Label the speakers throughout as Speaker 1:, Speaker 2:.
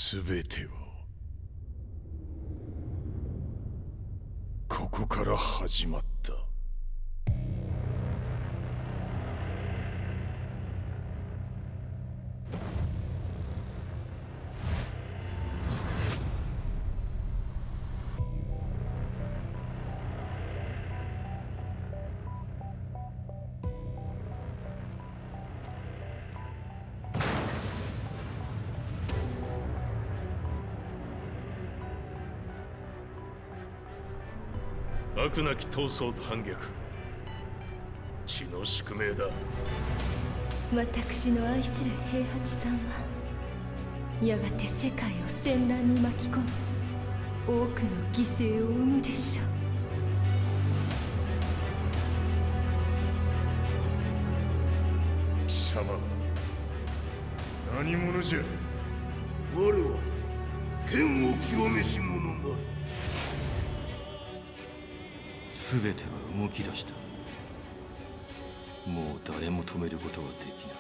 Speaker 1: 全てはここから始まった。
Speaker 2: 悪なき闘争と反逆、血の宿命だ。
Speaker 3: 私の愛する平八さんはやがて世界を戦乱に巻き込み多くの犠牲を生むでしょう。
Speaker 1: 貴様何者じゃ。
Speaker 2: 我は剣を清めし者なる。
Speaker 4: 全ては動き出した。もう誰も止めることはできない。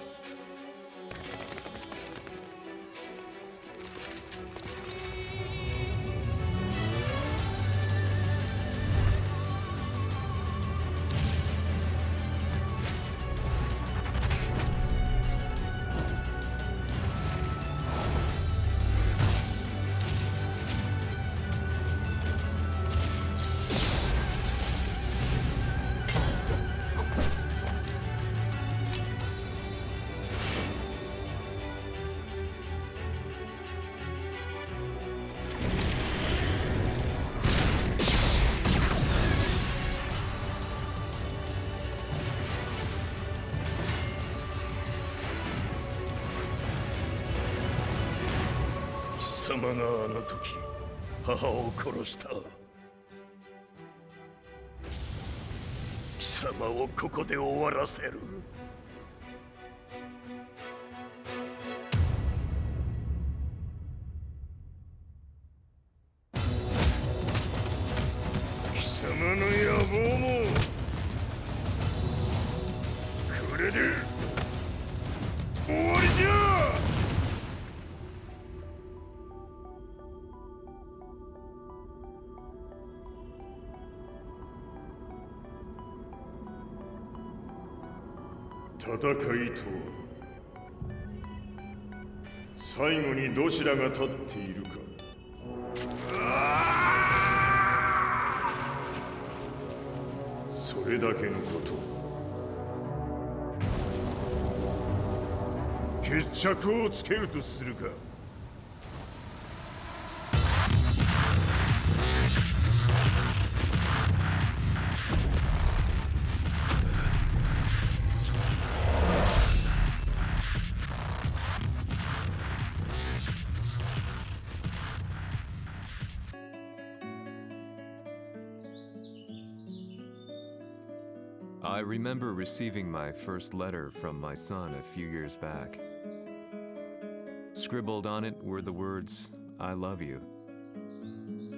Speaker 2: 貴様があの時母を殺した。貴様をここで終わらせる。
Speaker 1: 貴様の野望もこれで終わりじゃ。戦いとは最後にどちらが立っているか。それだけのこと。決着をつけるとするか。
Speaker 5: I remember receiving my first letter from my son a few years back. Scribbled on it were the words, "I love you."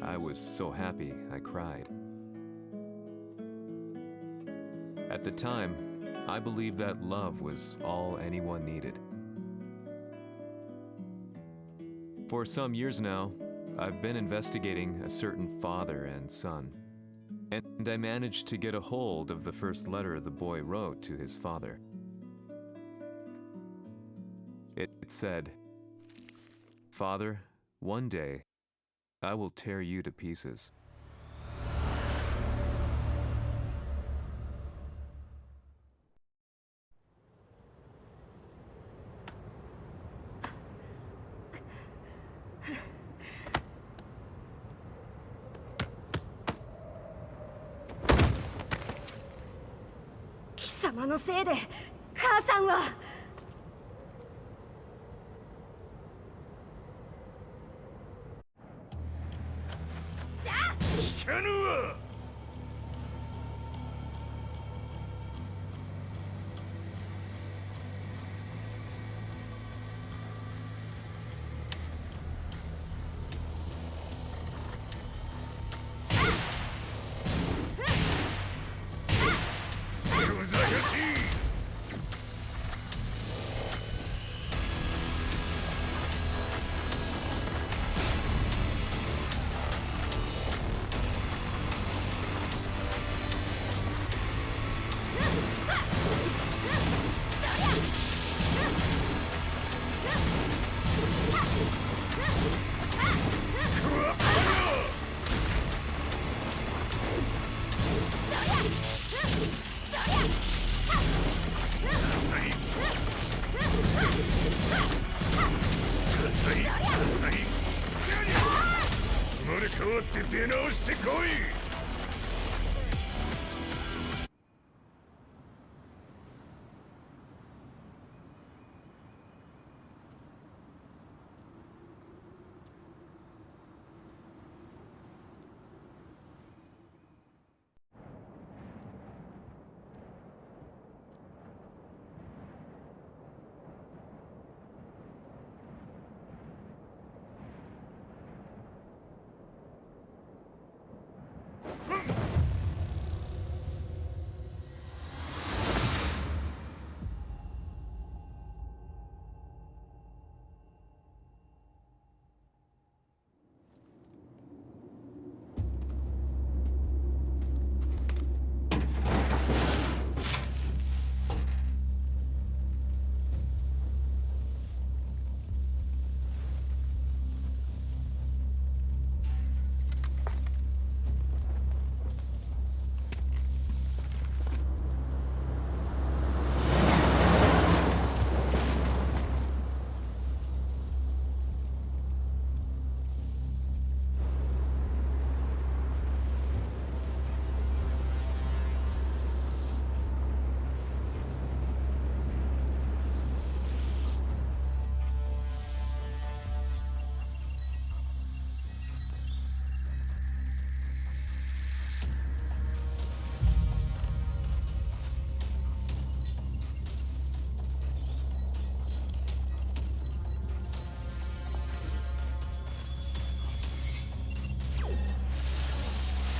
Speaker 5: I was so happy I cried. At the time, I believed that love was all anyone needed. For some years now, I've been investigating a certain father and son. And I managed to get a hold of the first letter the boy wrote to his father. It said, "Father, one day, I will tear you to pieces."
Speaker 3: 「貴様のせいで母さんは」
Speaker 1: 聞かぬわ。ふざけしい。出直してこい。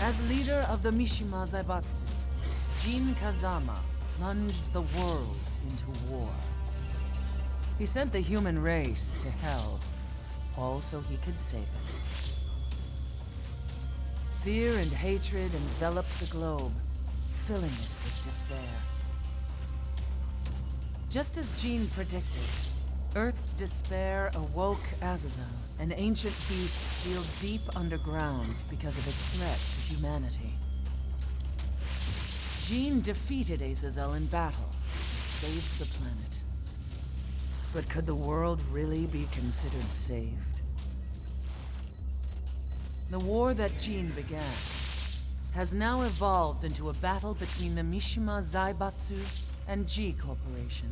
Speaker 6: As leader of the Mishima Zaibatsu, Jin Kazama plunged the world into war. He sent the human race to hell, all so he could save it. Fear and hatred enveloped the globe, filling it with despair. Just as Jin predicted, Earth's despair awoke Azazel, an ancient beast sealed deep underground because of its threat to humanity. Jin defeated Azazel in battle and saved the planet. But could the world really be considered saved? The war that Jin began has now evolved into a battle between the Mishima Zaibatsu and G Corporation.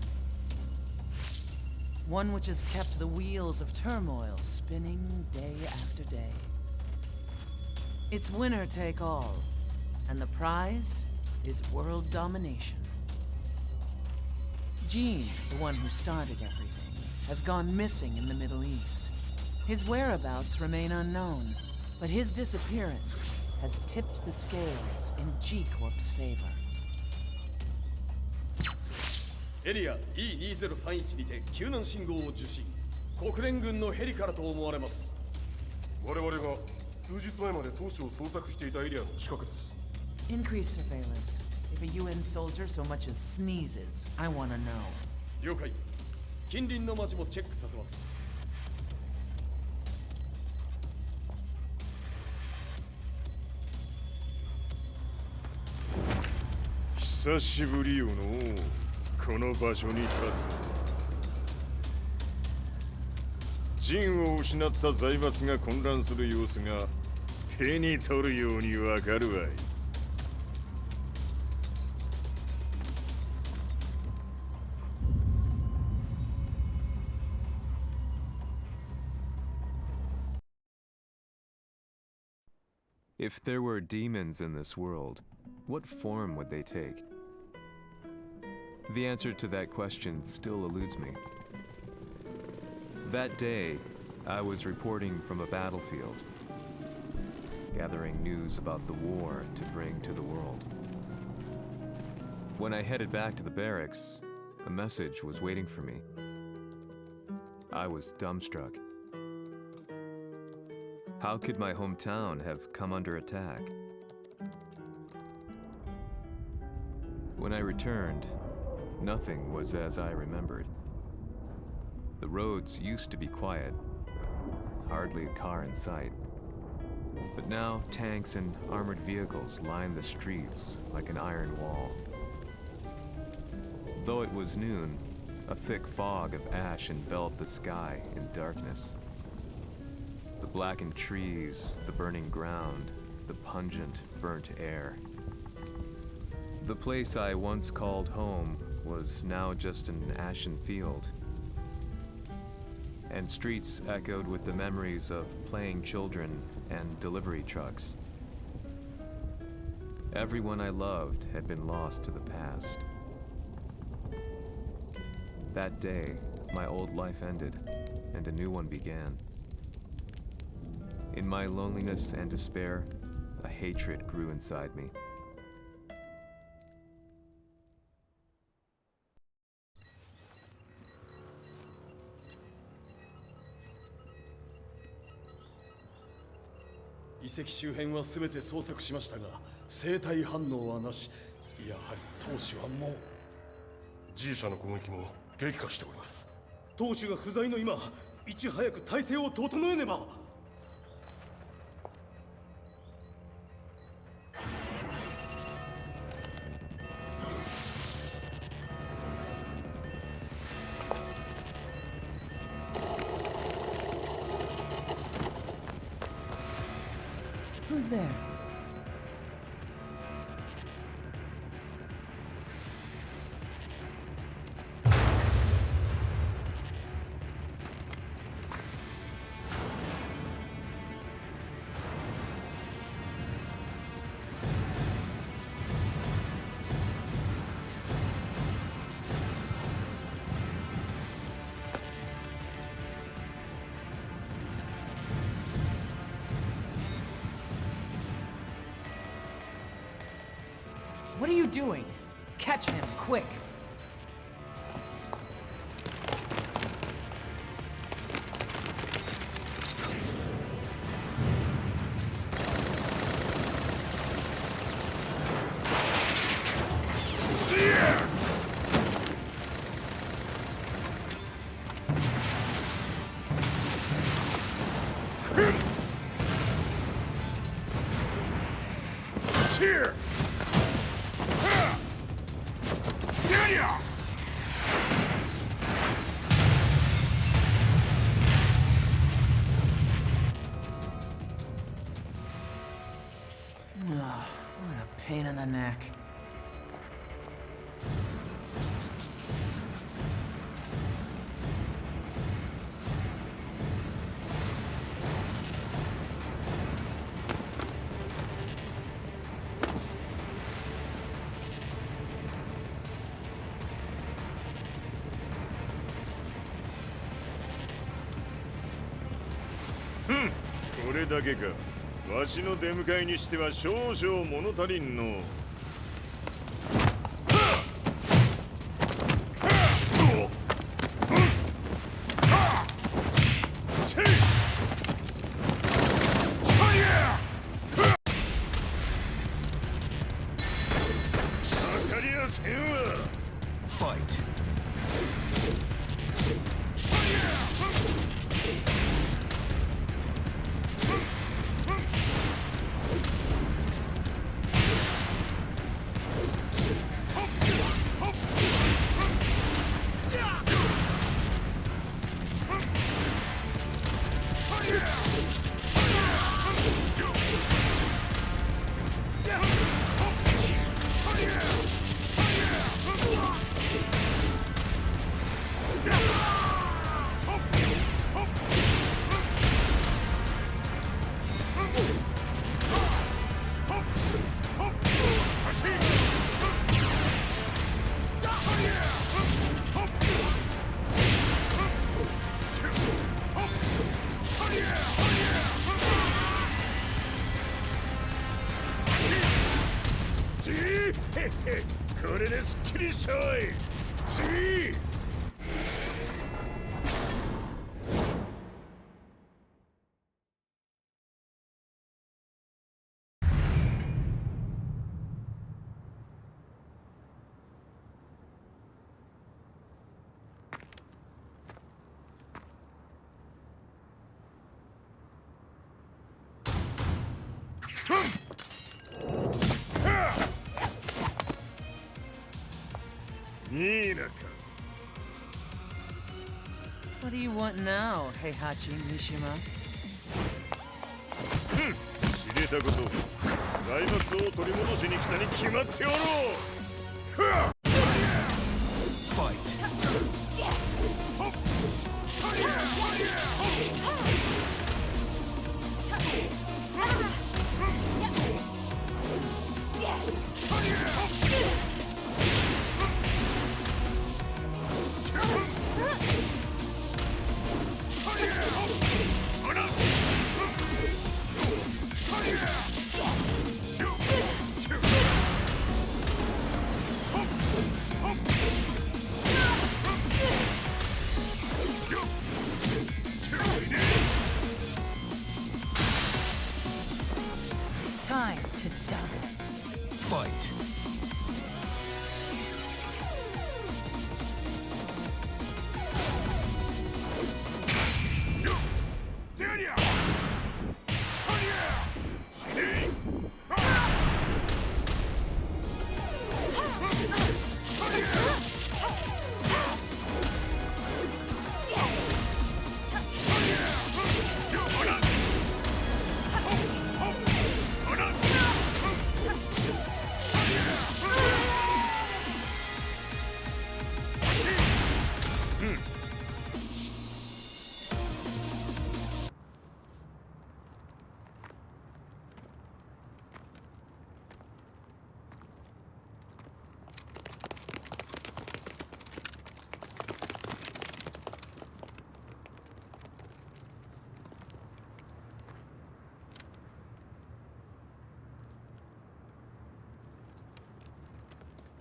Speaker 6: One which has kept the wheels of turmoil spinning day after day. It's winner take all, and the prize is world domination. Jin, the one who started everything, has gone missing in the Middle East. His whereabouts remain unknown, but his disappearance has tipped the scales in G-Corp's favor.
Speaker 7: エリア E2031 にて救難信号を受信。国連軍のヘリからと思われます。
Speaker 1: 我々が数日前まで当初を捜索していたエリアの近くです。
Speaker 6: Increase surveillance. If a UN soldier so much as sneezes, I want to know.
Speaker 7: 了解。近隣の町もチェックさせます。
Speaker 1: 久しぶりよのこの場所に立つ。陣を失った財閥が混乱する様子が手に取るようにわかるわい。
Speaker 5: If there were demons in this world, what form would they take? The answer to that question still eludes me. That day, I was reporting from a battlefield, gathering news about the war to bring to the world. When I headed back to the barracks, a message was waiting for me. I was dumbstruck. How could my hometown have come under attack? When I returned, nothing was as I remembered. The roads used to be quiet, hardly a car in sight. But now tanks and armored vehicles line the streets like an iron wall. Though it was noon, a thick fog of ash enveloped the sky in darkness. The blackened trees, the burning ground, the pungent, burnt air. The place I once called home was now just an ashen field. And streets echoed with the memories of playing children and delivery trucks. Everyone I loved had been lost to the past. That day, my old life ended, and a new one began. In my loneliness and despair, a hatred grew inside me.
Speaker 7: 遺跡周辺は全て捜索しましたが生体反応はなし。やはり当主はもう。
Speaker 8: G 社の攻撃も激化しております。
Speaker 7: 当主が不在の今、いち早く体制を整えねば。
Speaker 6: Who's there? What are you doing? Catch him, quick!
Speaker 1: Here!
Speaker 6: What a pain in the neck.
Speaker 1: Hmm. これだけか。わしの出迎えにしては少々物足りんの。当たりやせんわ。
Speaker 4: Fight.これですっきりしょい。次。いいなか。
Speaker 6: What do you want now, Heihachi Mishima?
Speaker 1: めたこと、財閥を取り戻しに来たに決まっておろう。
Speaker 2: Fight.
Speaker 6: Time to die.
Speaker 2: Fight.
Speaker 1: 「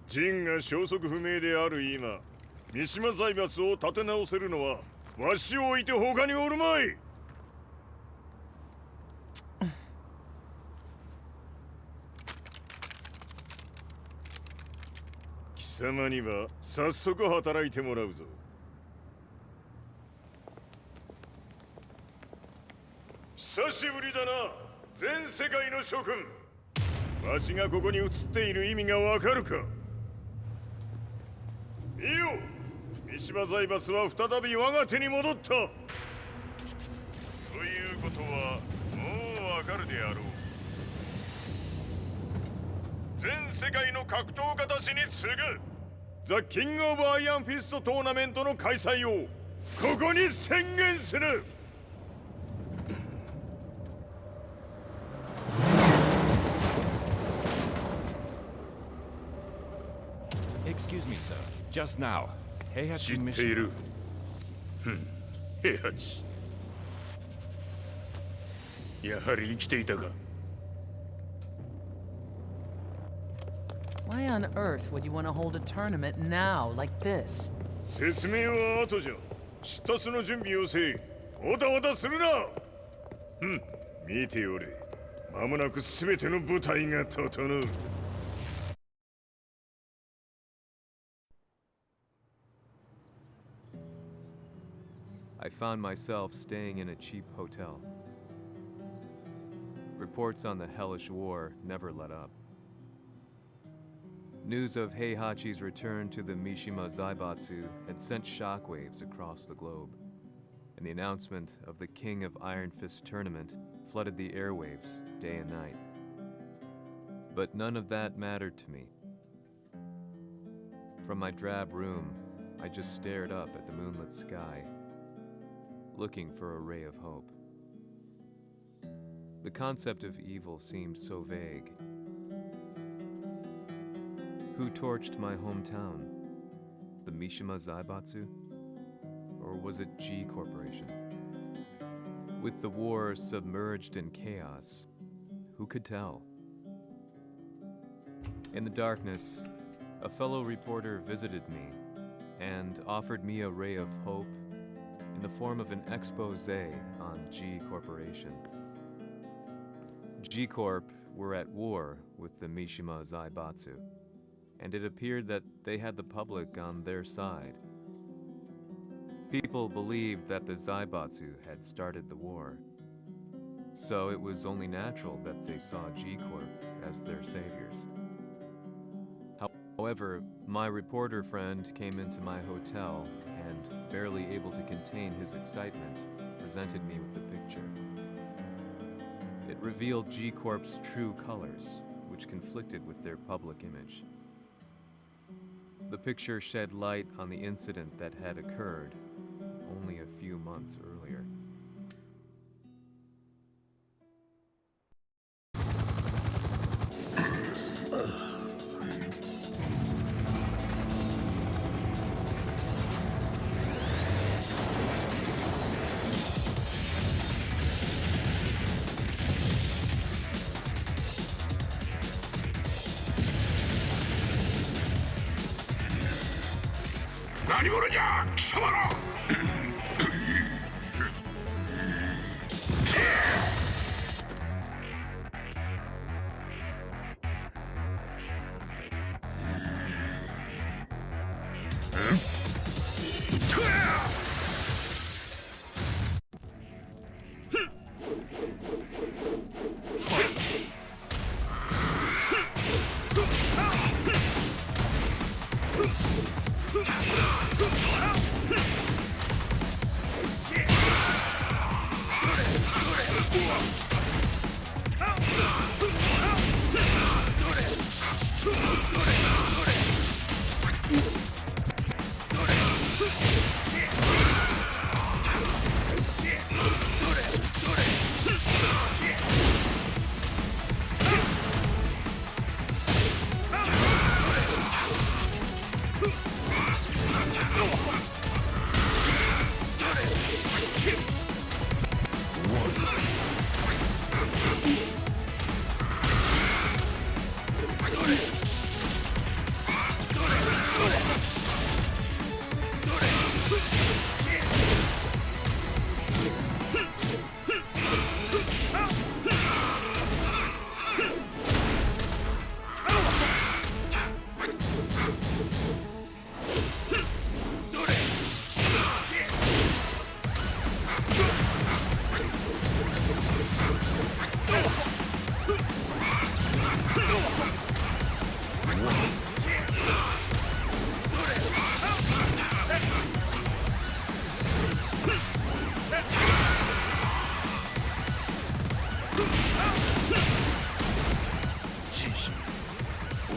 Speaker 1: ジンが消息不明である今、三島財閥を立て直せるのはわしを置いて他におるまい。貴様には早速働いてもらうぞ。久しぶりだな、全世界の諸君。わしがここに映っている意味がわかるか。いいよ、三島財閥は再び我が手に戻った。ということはもうわかるであろう。全世界の格闘家たちに次ぐザ・キング・オブ・アイアンフィストトーナメントの開催をここに宣言する。
Speaker 9: Excuse me, sir. Just now,
Speaker 1: 知
Speaker 9: Heihachi
Speaker 1: ってい
Speaker 9: Mishima.
Speaker 1: る。平八。やはり生きていたか。
Speaker 6: Why on earth would you want to hold a tournament now, like this?
Speaker 1: 説明は後じゃ。出立の準備をせい。おたおたするな。見ておれ。間もなく全ての部隊が整う。
Speaker 5: I found myself staying in a cheap hotel. Reports on the hellish war never let up. News of Heihachi's return to the Mishima Zaibatsu had sent shockwaves across the globe, and the announcement of the King of Iron Fist tournament flooded the airwaves day and night. But none of that mattered to me. From my drab room, I just stared up at the moonlit sky, looking for a ray of hope. The concept of evil seemed so vague. Who torched my hometown? The Mishima Zaibatsu? Or was it G Corporation? With the war submerged in chaos, who could tell? In the darkness, a fellow reporter visited me and offered me a ray of hope in the form of an expose on G Corporation. G Corp were at war with the Mishima Zaibatsu, and it appeared that they had the public on their side. People believed that the Zaibatsu had started the war, so it was only natural that they saw G Corp as their saviors. However, my reporter friend came into my hotel and, barely able to contain his excitement, presented me with the picture. It revealed G-Corp's true colors, which conflicted with their public image. The picture shed light on the incident that had occurred only a few months earlier.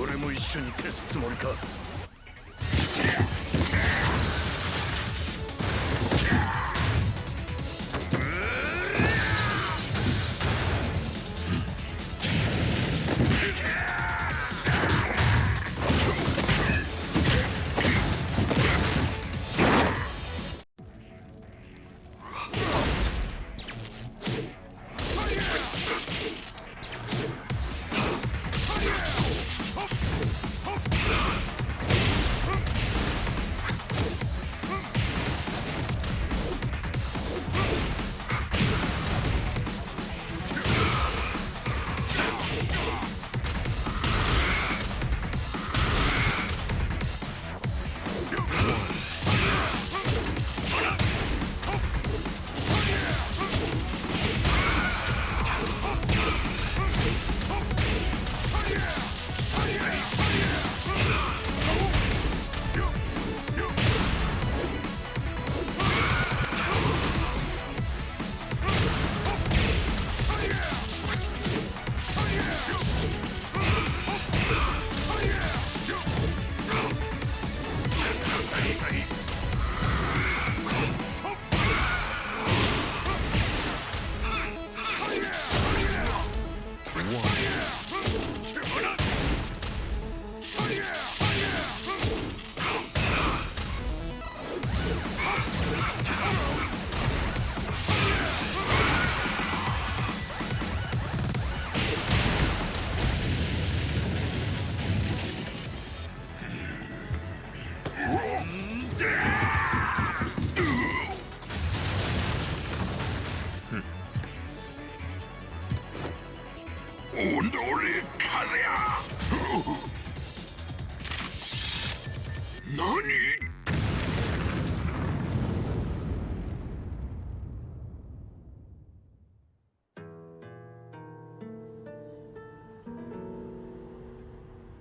Speaker 4: 俺も一緒に消すつもりか。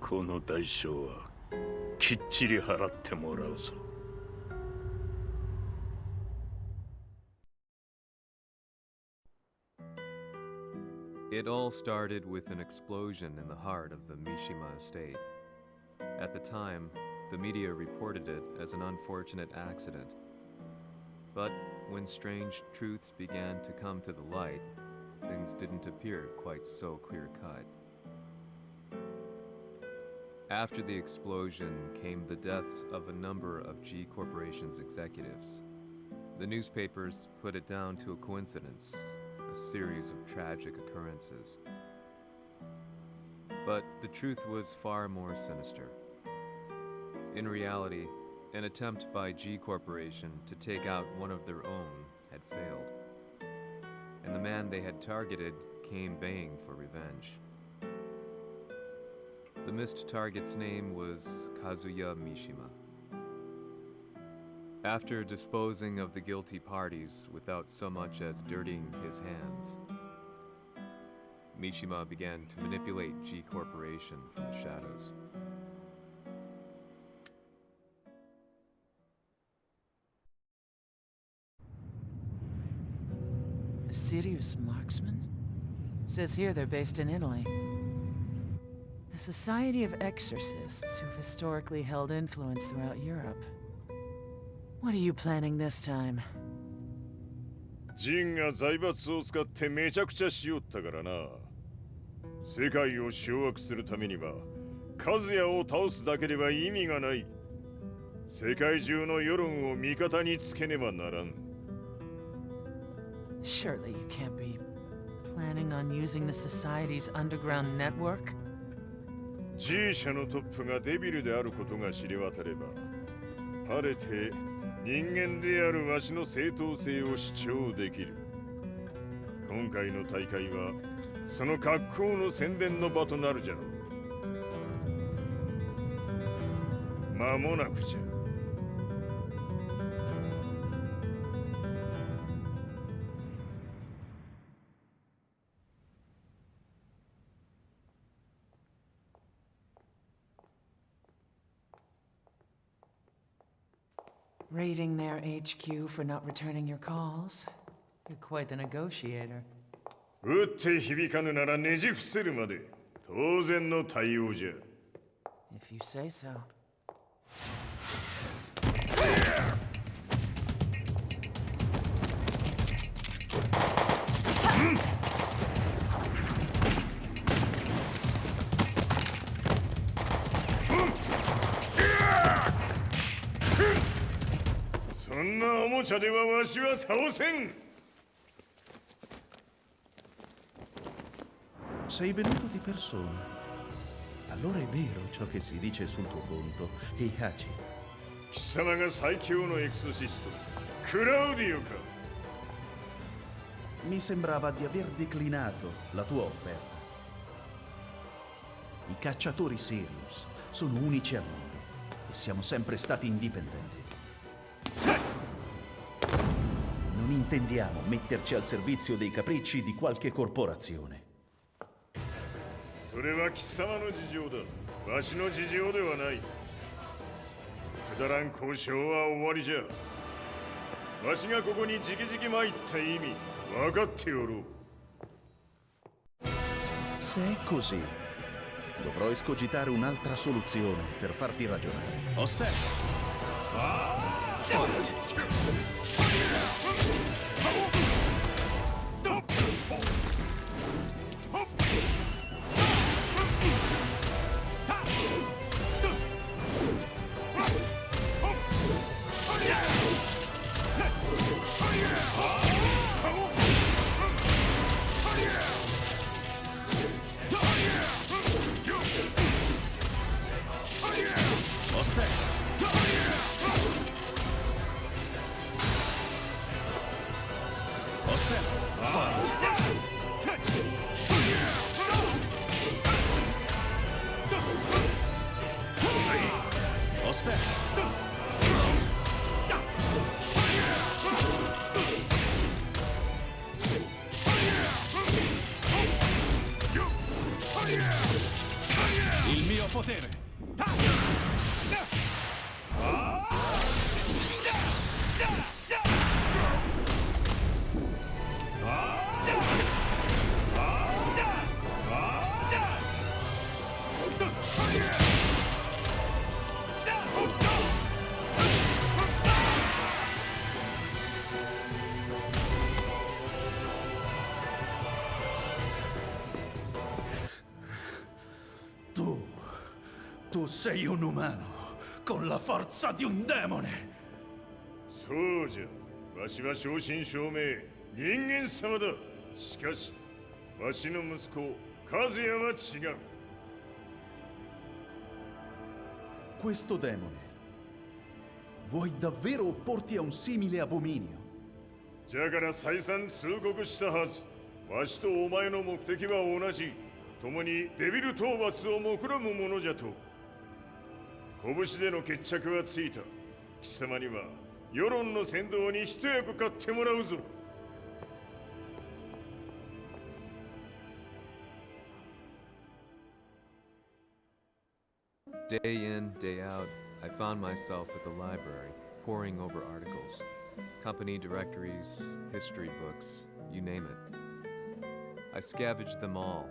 Speaker 4: この代償はきっちり払ってもらうぞ。
Speaker 5: It all started with an explosion in the heart of the Mishima estate. At the time, the media reported it as an unfortunate accident. But when strange truths began to come to the light, things didn't appear quite so clear-cut. After the explosion came the deaths of a number of G Corporation's executives. The newspapers put it down to a coincidence, a series of tragic occurrences. But the truth was far more sinister. In reality, an attempt by G Corporation to take out one of their own had failed, and the man they had targeted came baying for revenge. The missed target's name was Kazuya Mishima. After disposing of the guilty parties without so much as dirtying his hands, Mishima began to manipulate G Corporation from the shadows.
Speaker 6: A serious marksman? Says here they're based in Italy. A society of exorcists who've historically held influence throughout Europe. What are you planning this time?
Speaker 1: ジンが財閥を使ってめちゃくちゃしよったからな。世界を掌握するためには、カズヤを倒すだけでは意味がない。世界中の世論を味方につけねばならん。
Speaker 6: Surely you can't be planning on using the Society's underground network?
Speaker 1: G 社のトップがデビルであることが知れ渡れば、晴れて人間であるわしの正当性を主張できる。今回の大会はその格好の宣伝の場となるじゃろう。間もなくじゃ。
Speaker 6: Raiding their HQ for not returning your calls? You're quite the negotiator.
Speaker 1: 撃って響かぬならねじ伏せるまで当然の対応じゃ。
Speaker 6: If you say so.
Speaker 1: そんなおもちゃではわしは倒せん。
Speaker 10: Sei venuto di persona. Allora è vero ciò che si dice sul tuo conto, Heihachi.
Speaker 1: 貴様が最強のエクソシスト、クラウディオか。
Speaker 10: Mi sembrava di aver declinato la tua offerta. I cacciatori Sirius sono unici al mondo e siamo sempre stati indipendenti. Non intendiamo metterci al servizio dei capricci di qualche corporazione.
Speaker 1: それは貴様の事情だ。わしの事情ではない。くだらん交渉は終わりじゃ。わしがここに直々参った意味、分かっておろう。
Speaker 10: Se è così, dovrò escogitare un'altra soluzione per farti ragionare. Osserva! Fight! Tu sei un umano, con la forza di un demone!
Speaker 1: そうじゃ。わしは正真正銘人間様だ。しかし、わしの息子和也は違う。
Speaker 10: Questo demone, vuoi davvero opporti a un simile abominio?
Speaker 1: じゃから再三通告したはず。わしとお前の目的は同じ。共にデビル討伐を目論むものじゃと。拳での決着はついた。貴様には世論の先導に一役買ってもらうぞ。
Speaker 5: Day in, day out, I found myself at the library, poring over articles, company directories, history books, you name it. I scavenged them all,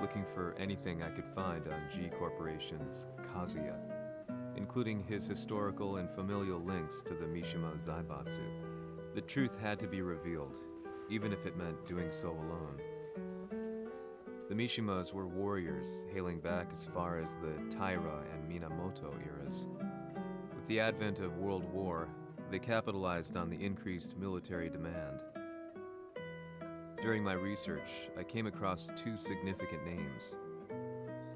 Speaker 5: looking for anything I could find on G Corporation's Kazuya, including his historical and familial links to the Mishima Zaibatsu. The truth had to be revealed, even if it meant doing so alone. The Mishimas were warriors hailing back as far as the Taira and Minamoto eras. With the advent of World War, they capitalized on the increased military demand. During my research, I came across two significant names.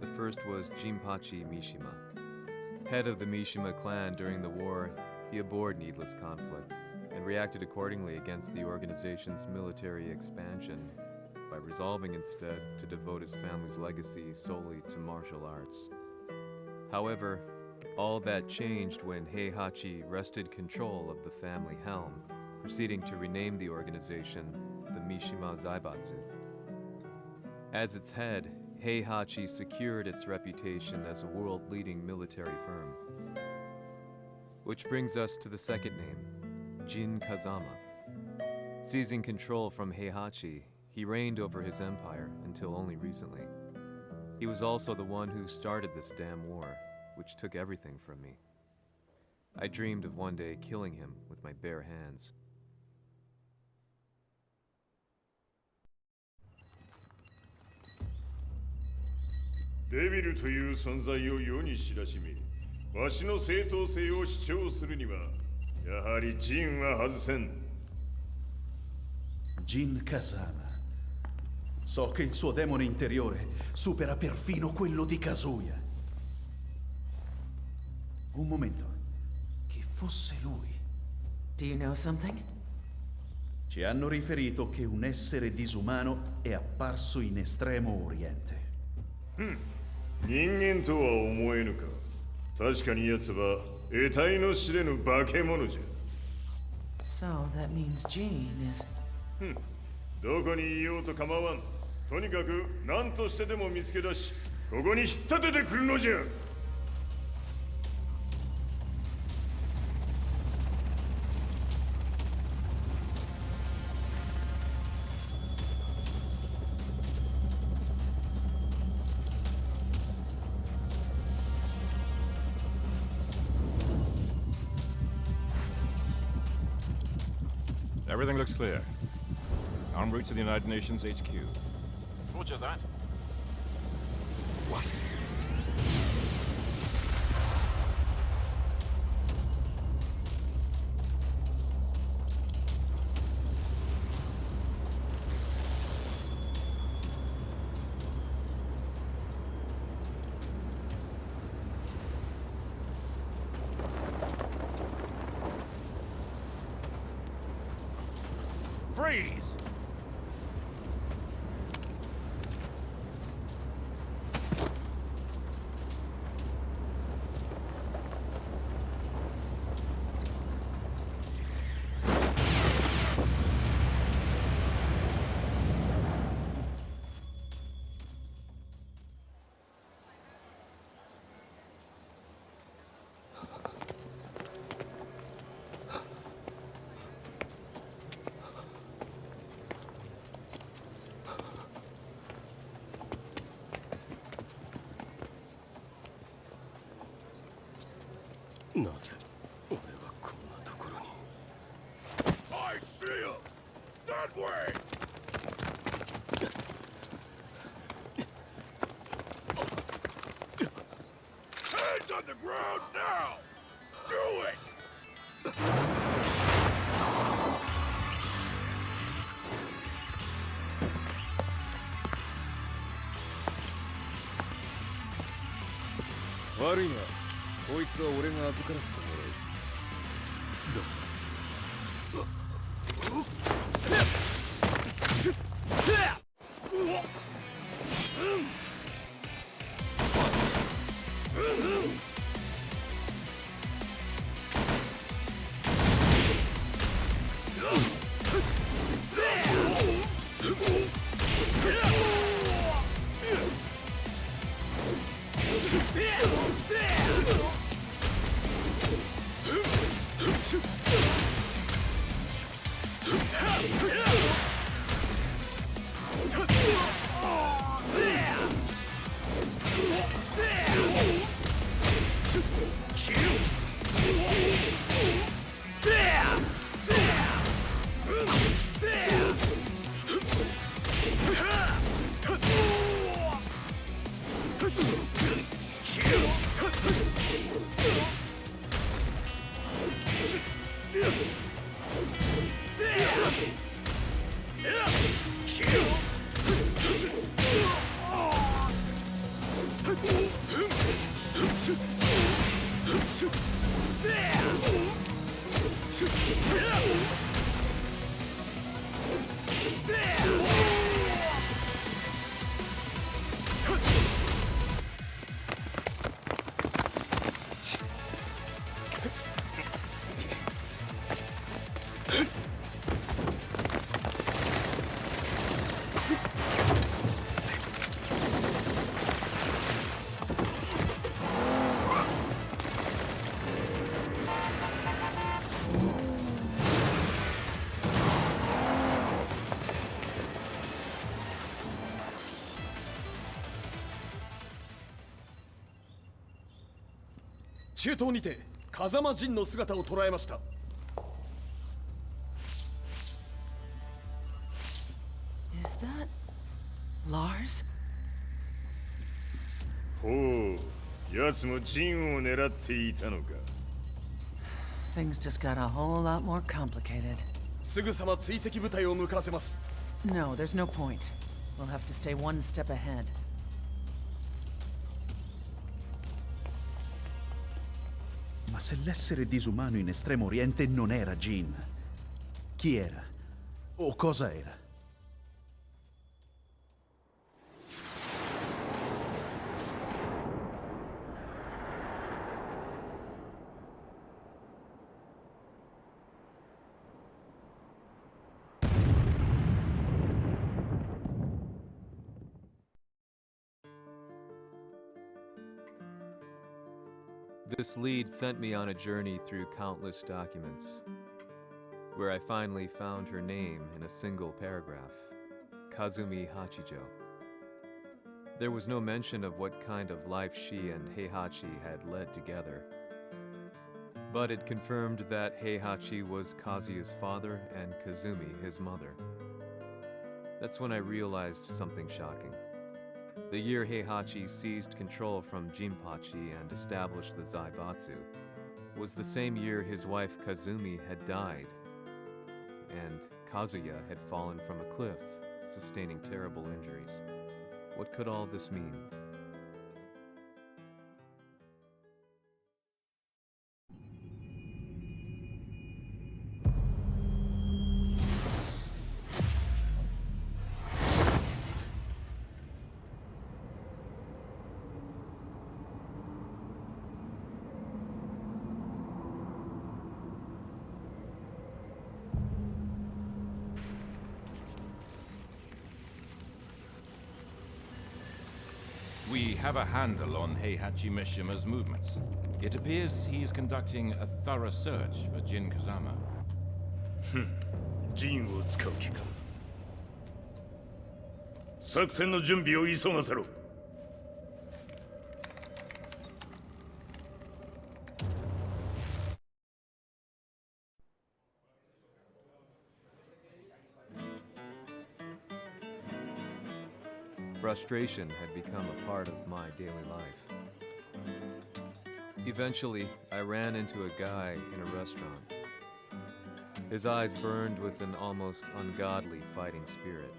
Speaker 5: The first was Jinpachi Mishima. Head of the Mishima clan during the war, he abhorred needless conflict and reacted accordingly against the organization's military expansion by resolving instead to devote his family's legacy solely to martial arts. However, all that changed when Heihachi wrested control of the family helm, proceeding to rename the organization the Mishima Zaibatsu. As its head, Heihachi secured its reputation as a world-leading military firm. Which brings us to the second name, Jin Kazama. Seizing control from Heihachi, he reigned over his empire until only recently. He was also the one who started this damn war, which took everything from me. I dreamed of one day killing him with my bare hands.
Speaker 1: デビルという存在を世に知らしめ、わしの正当性を主張するには、やはりジンは外せん。
Speaker 10: Jin Kazama. So che il suo demone interiore supera perfino quello di Kazuya. Un momento. Che fosse lui.
Speaker 6: Do you know something?
Speaker 10: Ci hanno riferito che un essere disumano è apparso in Estremo Oriente.
Speaker 1: 人間とは思えぬか。確かに奴は得体の知れぬ化け物じゃ。
Speaker 6: So that means Jean is...
Speaker 1: どこにいようと構わん。とにかく何としてでも見つけ出し、ここに引っ立ててくるのじゃ。
Speaker 9: Everything looks clear. En route to the United Nations HQ.
Speaker 11: Roger that. What?
Speaker 9: Freeze!
Speaker 2: I see him! That way!
Speaker 4: out now! Do it!
Speaker 7: 悪いがこいつは俺が預からせてもらう。中東にて風間陣の姿を捉えました。
Speaker 6: Is that Lars?
Speaker 1: ほう、奴も陣を狙っていたのか。
Speaker 6: Things just got a whole lot more complicated.
Speaker 7: すぐさま追跡部隊を向かわせます。
Speaker 6: No, there's no point. We'll have to stay one step ahead.
Speaker 10: Ma se l'essere disumano in Estremo Oriente non era Jin, chi era? O cosa era?
Speaker 5: This lead sent me on a journey through countless documents, where I finally found her name in a single paragraph, Kazumi Hachijo. There was no mention of what kind of life she and Heihachi had led together, but it confirmed that Heihachi was Kazuya's father and Kazumi his mother. That's when I realized something shocking. The year Heihachi seized control from Jinpachi and established the Zaibatsu was the same year his wife Kazumi had died, and Kazuya had fallen from a cliff, sustaining terrible injuries. What could all this mean?
Speaker 9: We have a handle on Heihachi Mishima's movements. It appears he is conducting a thorough search for Jin Kazama.
Speaker 4: 陣を使う気か。作戦の準備を急がせろ。
Speaker 5: Frustration had become a part of my daily life. Eventually, I ran into a guy in a restaurant. His eyes burned with an almost ungodly fighting spirit.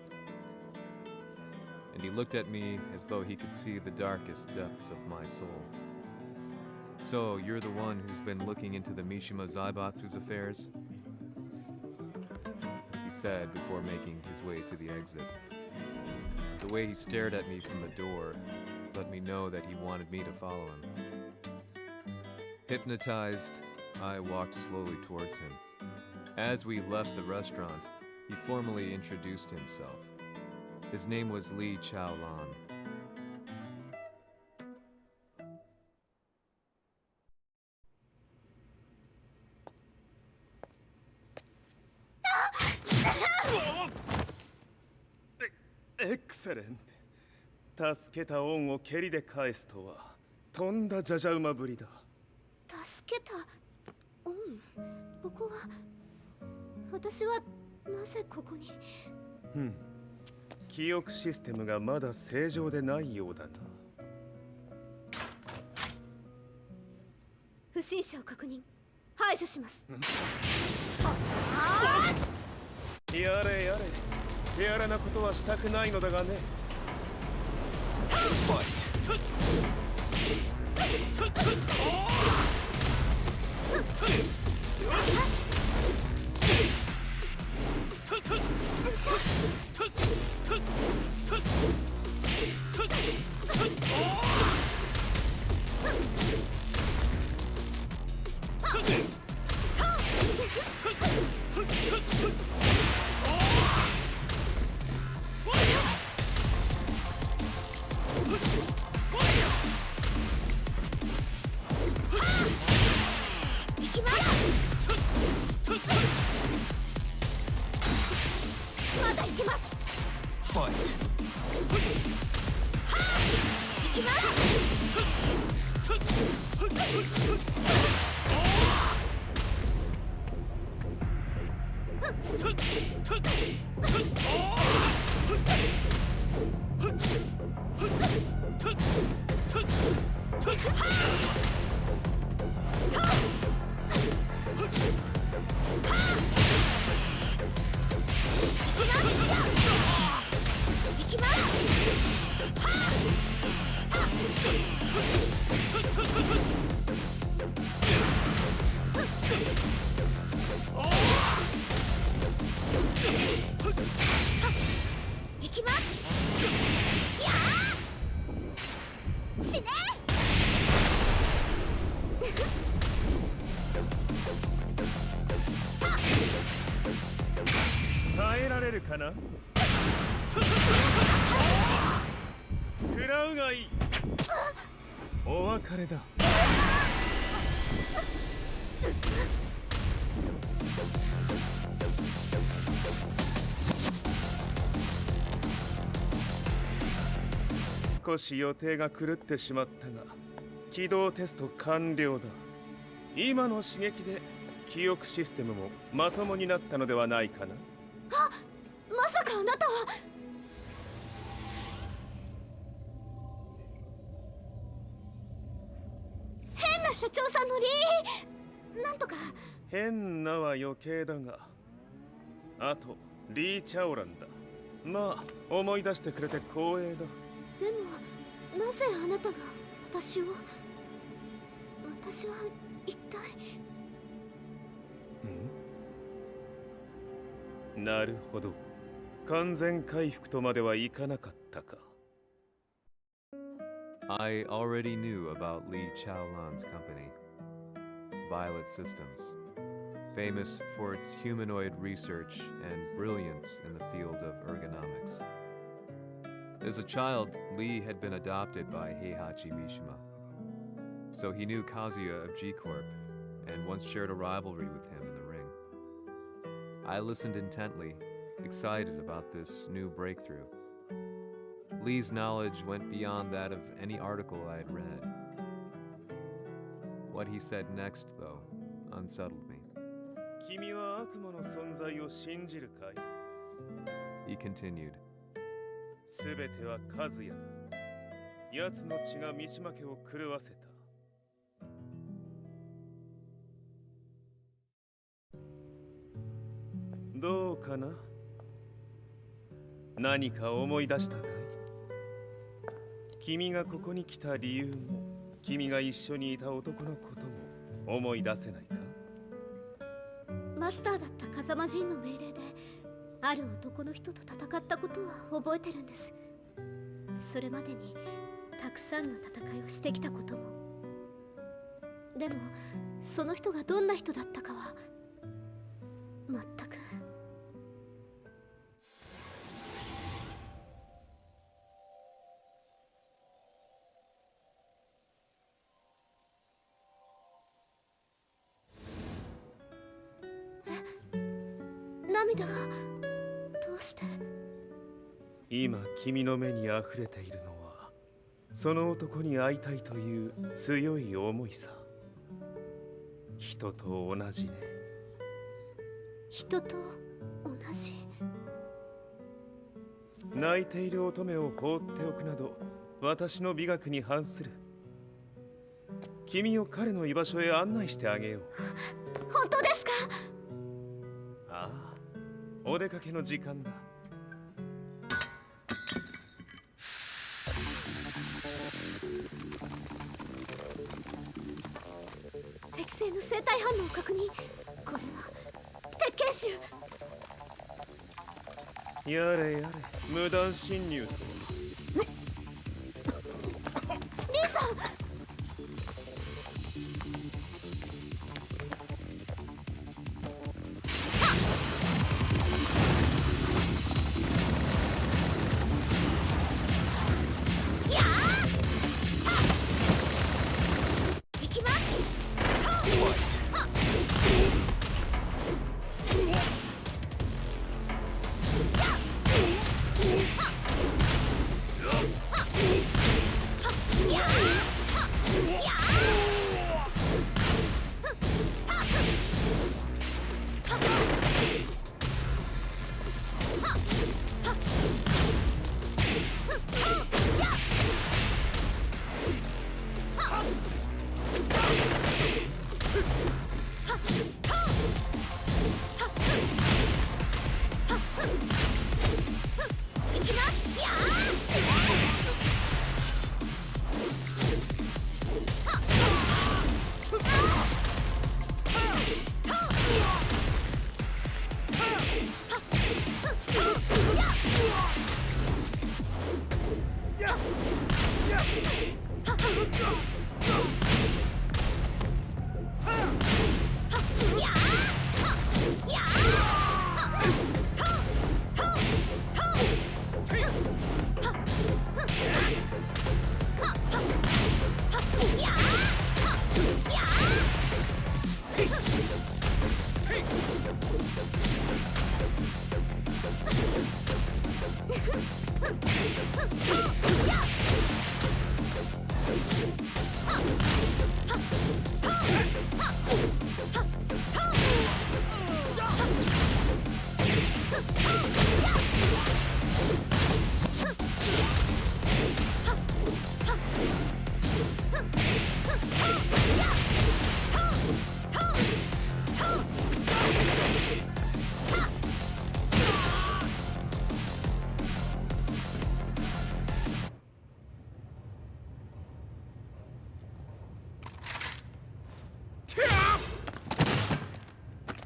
Speaker 5: And he looked at me as though he could see the darkest depths of my soul. So, you're the one who's been looking into the Mishima Zaibatsu's affairs? He said before making his way to the exit. The way he stared at me from the door let me know that he wanted me to follow him. Hypnotized, I walked slowly towards him. As we left the restaurant, he formally introduced himself. His name was Li Chaolan.
Speaker 7: Excellent. 助けた恩を蹴りで返すとはとんだじゃじゃ馬ぶりだ。
Speaker 12: 助けた恩？ここは私はなぜここに？
Speaker 7: 記憶システムがまだ正常でないようだな。
Speaker 12: 不審者を確認。排除します。
Speaker 7: やれやれ。手荒なことはしたくないのだがね。
Speaker 12: まだ行きます。
Speaker 5: ファイ
Speaker 12: 行きます。行きます。やあ。死ね。
Speaker 7: 耐えられるかな。食らうがいい。お別れだ。少し予定が狂ってしまったが、起動テスト完了だ。今の刺激で記憶システムもまともになったのではないかな。
Speaker 12: あ、まさかあなたは。変な社長さんのリー。なんとか。
Speaker 7: 変なは余計だが、あとリー・チャオランだ。まあ思い出してくれて光栄だ。
Speaker 12: でもなぜあなたが私は一体。
Speaker 7: なるほど。完全回復とまではいかなかったか。
Speaker 5: I already knew about Li Chaolan's company, Violet Systems, famous for its humanoid research and brilliance in the field of ergonomics. As a child, Li had been adopted by Heihachi Mishima, so he knew Kazuya of G-Corp and once shared a rivalry with him in the ring. I listened intently, excited about this new breakthrough. Li's knowledge went beyond that of any article I had read. What he said next, though, unsettled me.
Speaker 7: 君は悪魔の存在を信じるかい?
Speaker 5: He continued.
Speaker 7: すべてはカズヤだ。奴の血が三島家を狂わせた。どうかな。何か思い出したかい？君がここに来た理由も、君が一緒にいた男のことも思い出せないか？
Speaker 12: マスターだった風間陣の命令である男の人と戦ったことは覚えてるんです。それまでにたくさんの戦いをしてきたことも。でもその人がどんな人だったかは全く。涙がどうして？
Speaker 7: 今君の目に溢れているのはその男に会いたいという強い思いさ。人と同じね。
Speaker 12: 人と同じ？
Speaker 7: 泣いている乙女を放っておくなど私の美学に反する。君を彼の居場所へ案内してあげよう。
Speaker 12: 本当ですか？
Speaker 7: ああ、お出かけの時間だ。
Speaker 12: 適正の生体反応を確認。これは鉄拳臭。
Speaker 7: やれやれ、無断侵入とは。
Speaker 12: リーさん。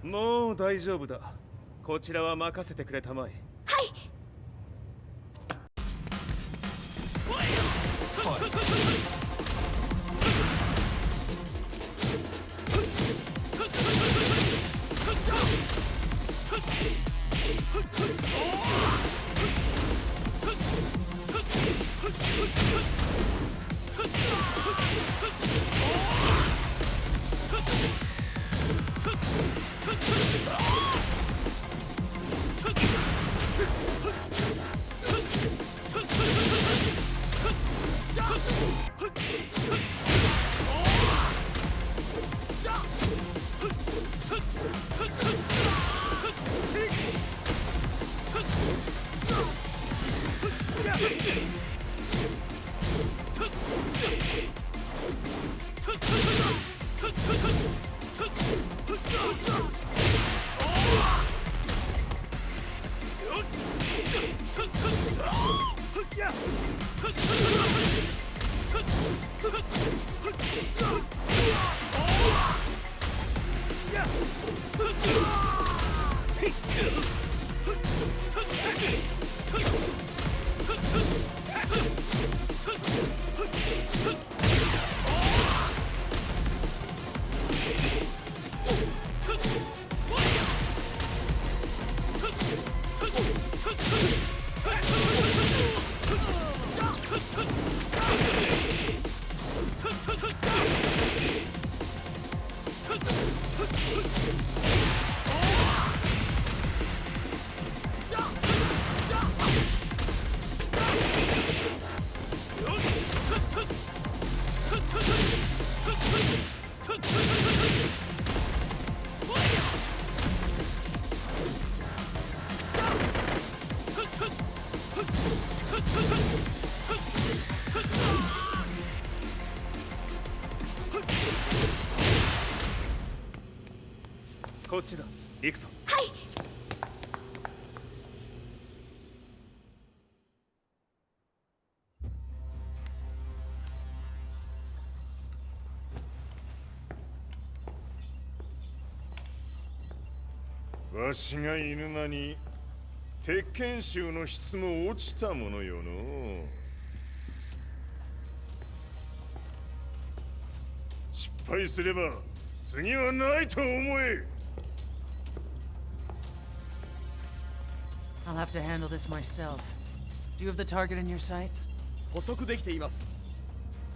Speaker 7: もう大丈夫だ。こちらは任せてくれたまえ。
Speaker 12: はい。
Speaker 7: こっちだ。行くぞ。
Speaker 12: はい。
Speaker 1: わしが犬間に鉄拳衆の質も落ちたものよの。失敗すれば次はないと思え。
Speaker 6: I'll have to handle this myself. Do you have the target in your sights?
Speaker 13: 捕捉できています。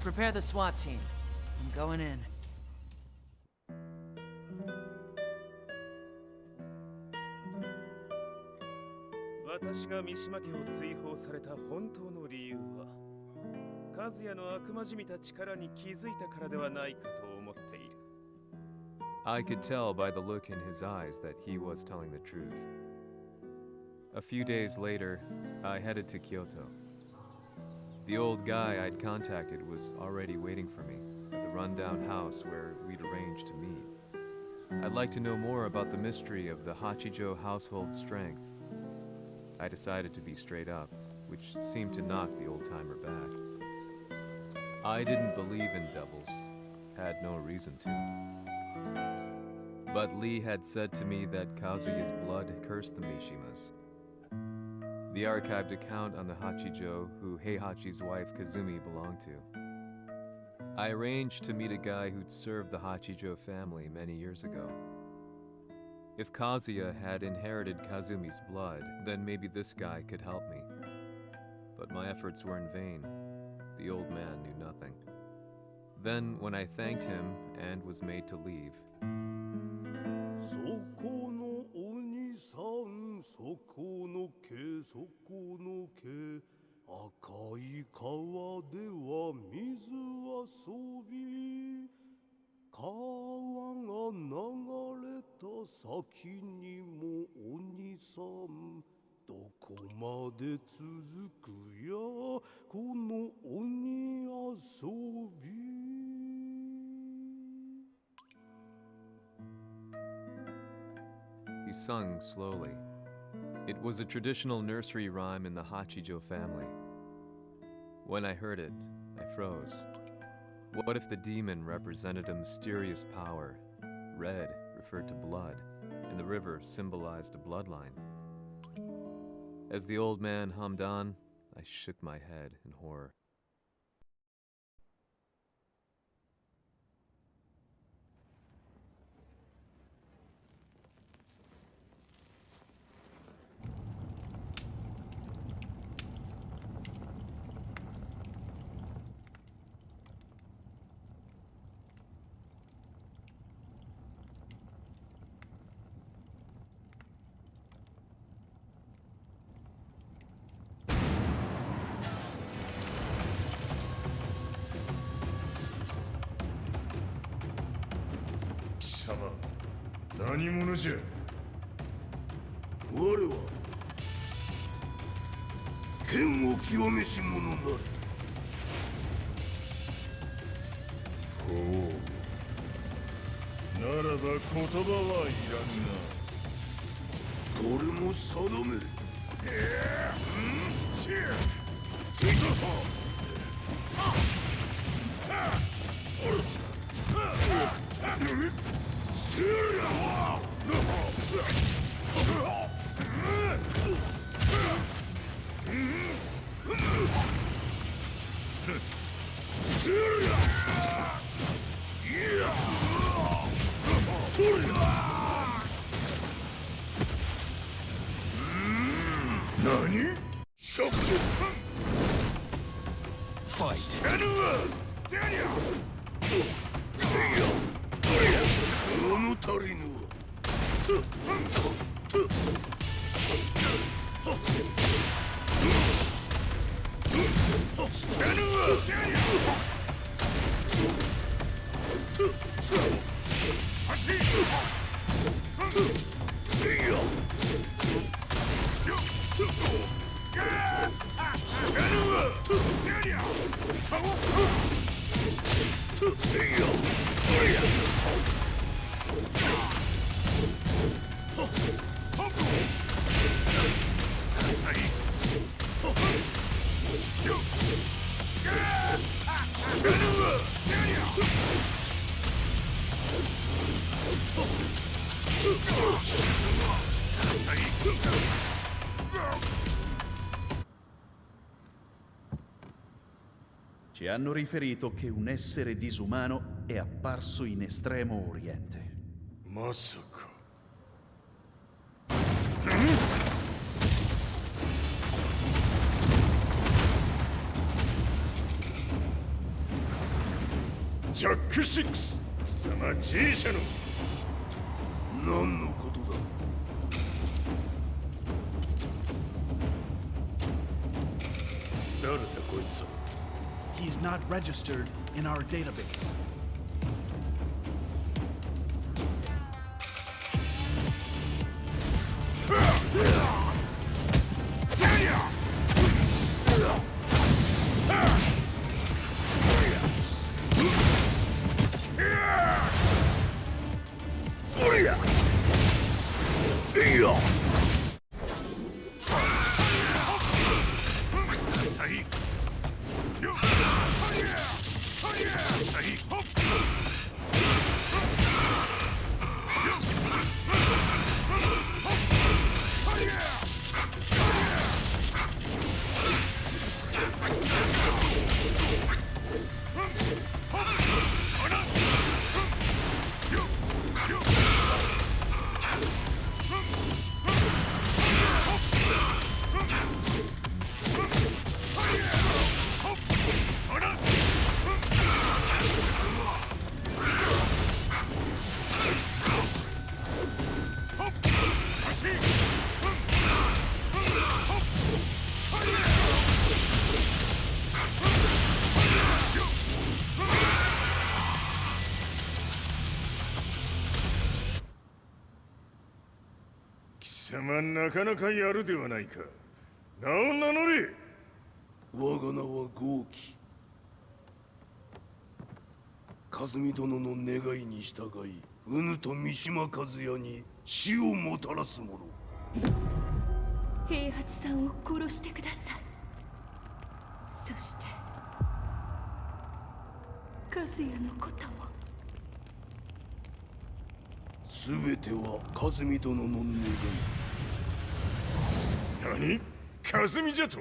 Speaker 6: Prepare the SWAT team. I'm going in.
Speaker 7: 私が三島家を追放された本当の理由は、和也の悪魔じみた力に気づいたからではないかと思っている。
Speaker 5: I could tell by the look in his eyes that he was telling the truth. A few days later, I headed to Kyoto. The old guy I'd contacted was already waiting for me at the rundown house where we'd arranged to meet. I'd like to know more about the mystery of the Hachijo household strength. I decided to be straight up, which seemed to knock the old-timer back. I didn't believe in devils, had no reason to. But Lee had said to me that Kazuya's blood cursed the Mishimas. The archived account on the Hachijo who Heihachi's wife Kazumi belonged to. I arranged to meet a guy who'd served the Hachijo family many years ago. If Kazuya had inherited Kazumi's blood, then maybe this guy could help me. But my efforts were in vain. The old man knew nothing. Then, when I thanked him and was made to leave,
Speaker 14: そこの鬼さん、そこの毛、そこの毛、赤い川では水遊び、川が流れた先にも鬼さん、どこまで続くやこの鬼遊び。
Speaker 5: he sung slowly. It was a traditional nursery rhyme in the Hachijo family. When I heard it, I froze. What if the demon represented a mysterious power? Red referred to blood, and the river symbolized a bloodline. As the old man hummed on, I shook my head in horror.
Speaker 1: Sama, 何者じゃ。
Speaker 14: 我は剣を清めし者なり。
Speaker 1: ほう。ならば言葉はいらんな。
Speaker 14: これも定め。
Speaker 1: 何？食事。
Speaker 2: Fight.
Speaker 14: 物足りぬわ。
Speaker 10: Ci hanno riferito che un essere disumano è apparso in Estremo Oriente.
Speaker 1: Masaka. Jack 6貴様 G 社の
Speaker 14: 何のことだ。
Speaker 1: 誰だこいつは。
Speaker 13: He's not registered in our database.
Speaker 1: 貴様なかなかやるではないか。名を名乗れ。
Speaker 14: 我が名は豪輝。和美殿の願いに従い、うぬと三島和也に死をもたらす者。
Speaker 3: 平八さんを殺してください。そして和也のことも。
Speaker 14: すべては和美殿の願い。
Speaker 1: 何？和美じゃと？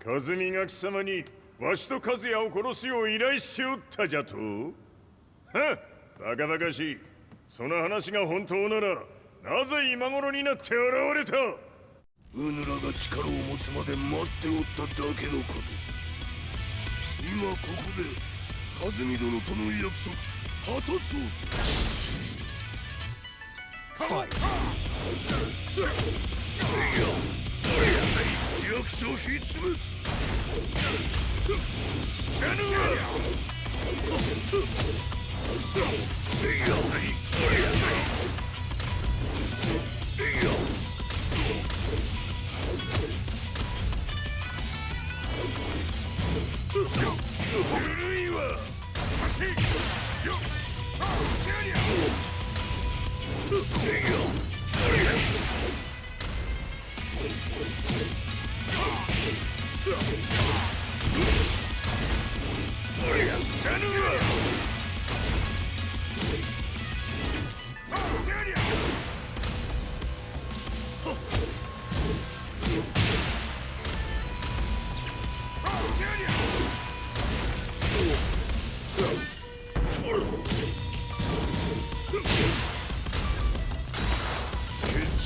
Speaker 1: 和美が貴様にわしと和也を殺すよう依頼しておったじゃと？はっ、バカバカしい。その話が本当ならなぜ今頃になって現れた？
Speaker 14: うぬらが力を持つまで待っておっただけのこと。今ここで和美殿との約束果たそう。
Speaker 2: Fight.
Speaker 14: 弱小必滅。
Speaker 1: 古いわ。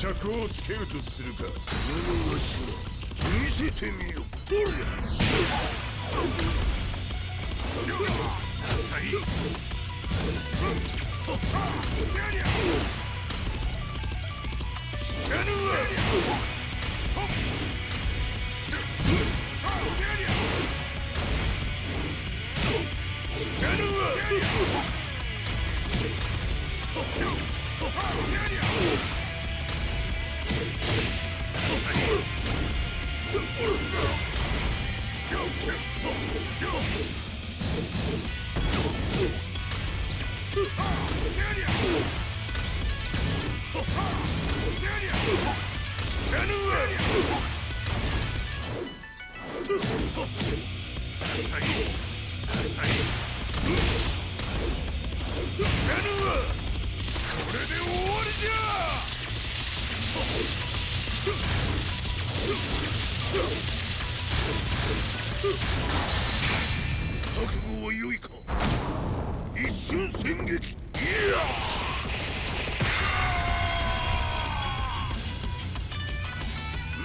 Speaker 1: 決
Speaker 2: 尺をつけるとするか。無のわしら見せてみよ。おりゃさい知らぬわ。覚悟は良いか。一瞬戦撃。いや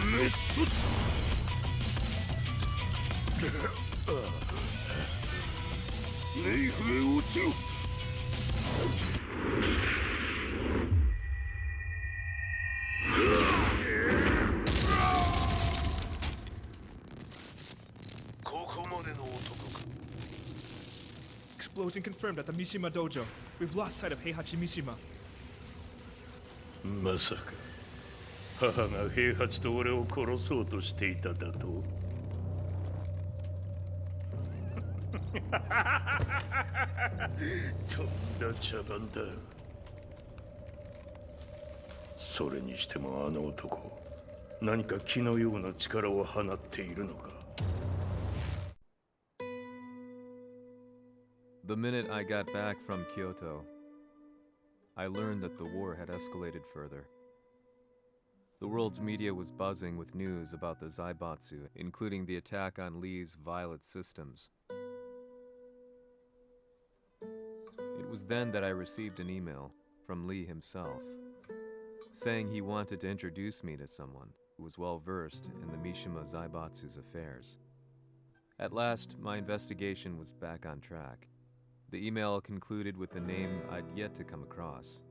Speaker 2: メッソネイフへ落ちろ。
Speaker 13: Explosion confirmed at the Mishima Dojo. We've lost sight of Heihachi Mishima.
Speaker 4: まさか母が平八と俺を殺そうとしていただと。とんだ茶番だ。それにしてもあの男、何か気のような力を放っているのか。
Speaker 5: The minute I got back from Kyoto, I learned that the war had escalated further. The world's media was buzzing with news about the Zaibatsu, including the attack on Lee's Violet systems. It was then that I received an email from Lee himself, saying he wanted to introduce me to someone who was well versed in the Mishima Zaibatsu's affairs. At last, my investigation was back on track. The email concluded with a name I'd yet to come across.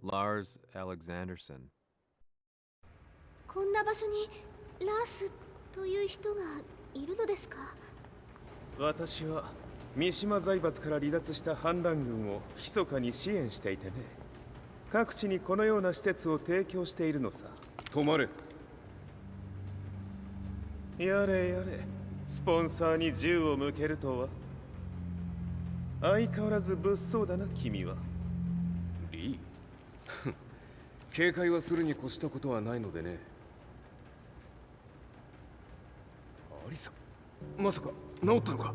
Speaker 5: Lars Alexanderson.
Speaker 12: こんな場所にラースという人がいるのですか？
Speaker 7: 私は三島財閥から離脱した反乱軍を密かに支援していてね。各地にこのような施設を提供しているのさ。止まれ。やれやれ、スポンサーに銃を向けるとは。相変わらず物騒だな、君は。
Speaker 15: リー警戒はするに越したことはないのでね。アリサ、まさか治ったのか？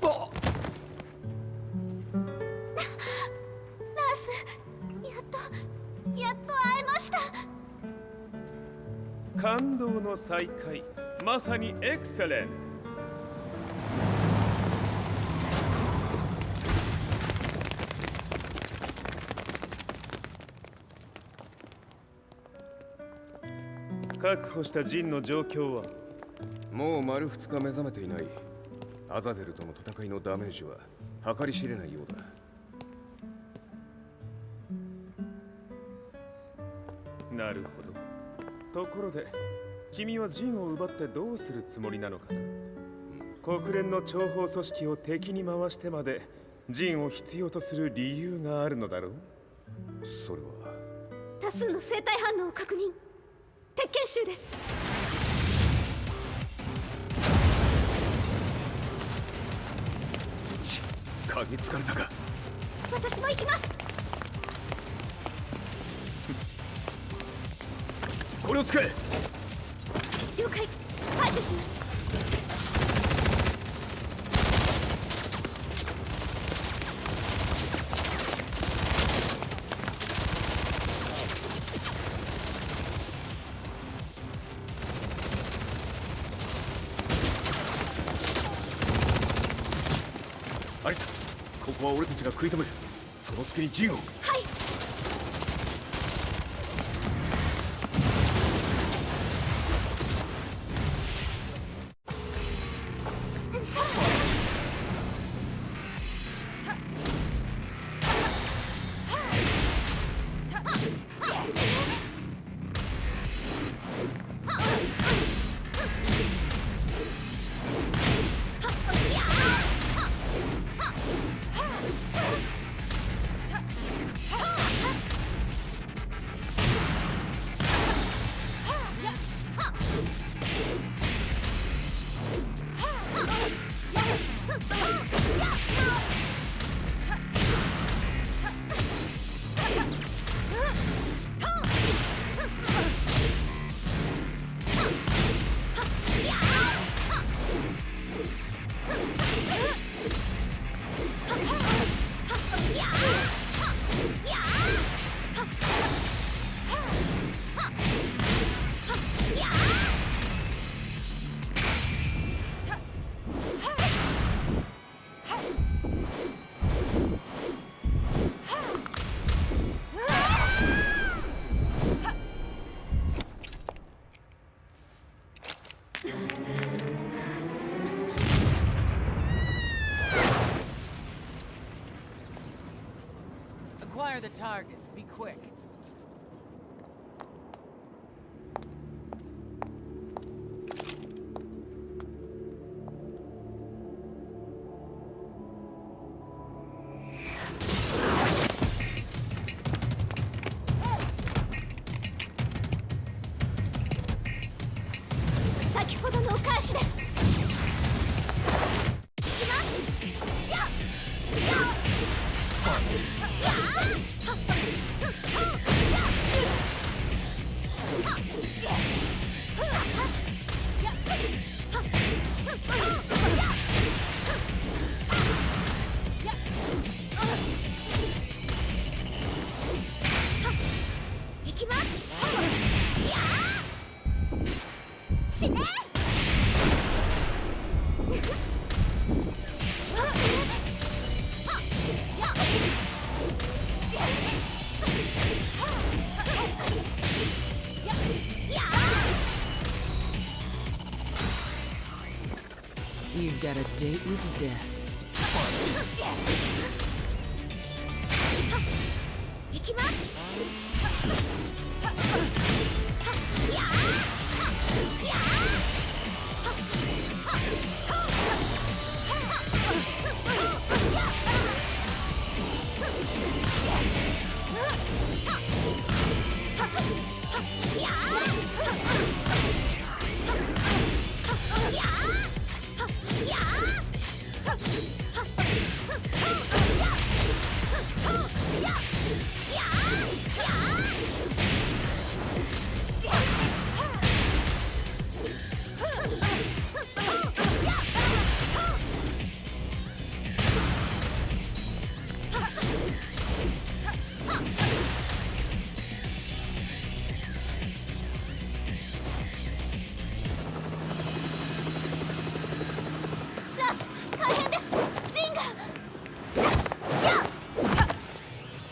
Speaker 15: あっ
Speaker 12: ラース、やっと会えました。
Speaker 7: 感動の再会、まさにエクセレント。確保したジンの状況は？
Speaker 15: もう丸2日目覚めていない。アザゼルとの戦いのダメージは計り知れないようだ。
Speaker 7: なるほど。ところで、君はジンを奪ってどうするつもりなのかな？国連の諜報組織を敵に回してまでジンを必要とする理由があるのだろう？
Speaker 15: それは
Speaker 12: 多数の生体反応を確認。鉄拳衆です。
Speaker 15: 嗅ぎつかれたか？
Speaker 12: 私も行きます。
Speaker 15: これを使え。
Speaker 12: 了解。排除します。
Speaker 15: アリサ、ここは俺たちが食い止める。その隙にジンを。
Speaker 12: はい。
Speaker 6: the target. Be quick. You've got a date with death.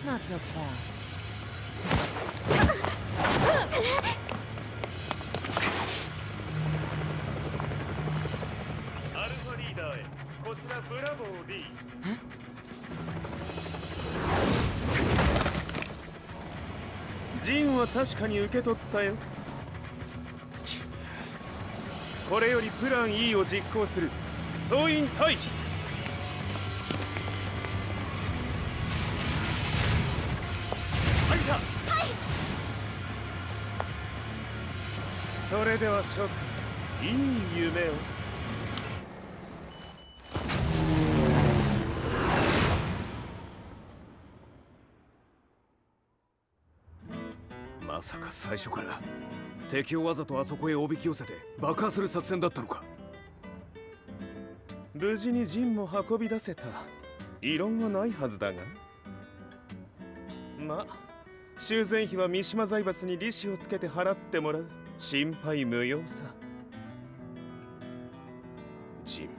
Speaker 6: Not so fast.
Speaker 7: アルファリーダーへ。こちらブラボー D。ジンは確かに受け取ったよ。これよりプラン E を実行する。総員退避。はいさ。はい。それでは諸君、いい夢を。
Speaker 15: まさか最初から敵をわざとあそこへおびき寄せて爆破する作戦だったのか。
Speaker 7: 無事にジンも運び出せた。異論はないはずだが。まあ修繕費は三島財閥に利子をつけて払ってもらう。心配無用さ。
Speaker 15: ジン、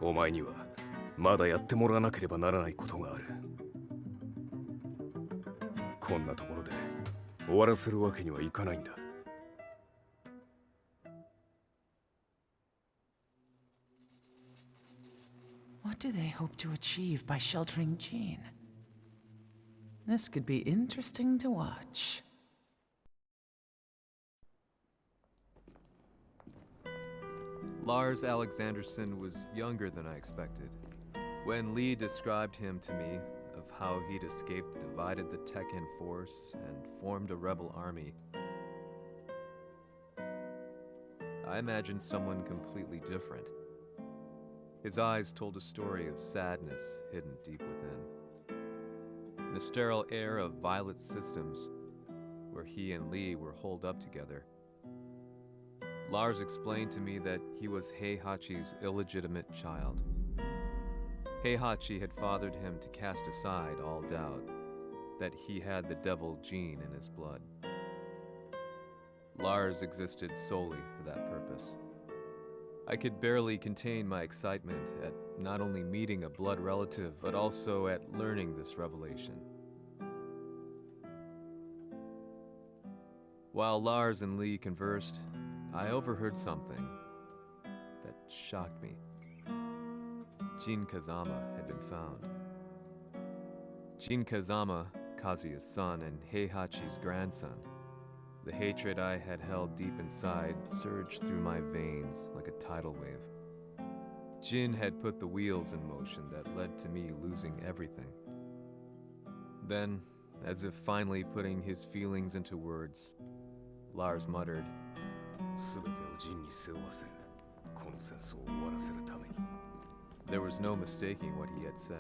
Speaker 15: お前にはまだやってもらわなければならないことがある。こんなところで終わらせるわけにはいかないんだ。
Speaker 6: What do they hope to achieve by sheltering Jean? This could be interesting to watch.
Speaker 5: Lars Alexanderson was younger than I expected. When Lee described him to me, of how he'd escaped, divided the Tekken force, and formed a rebel army, I imagined someone completely different. His eyes told a story of sadness hidden deep within. In the sterile air of Violet Systems, where he and Lee were holed up together, Lars explained to me that he was Heihachi's illegitimate child. Heihachi had fathered him to cast aside all doubt that he had the devil gene in his blood. Lars existed solely for that purpose. I could barely contain my excitement at not only meeting a blood relative, but also at learning this revelation. While Lars and Lee conversed, I overheard something that shocked me. Jin Kazama had been found. Jin Kazama Kazuya's son and Heihachi's grandson, the hatred I had held deep inside surged through my veins like a tidal wave. Jin had put the wheels in motion that led to me losing everything. Then, as if finally putting his feelings into words, Lars muttered, There was no mistaking what he had said.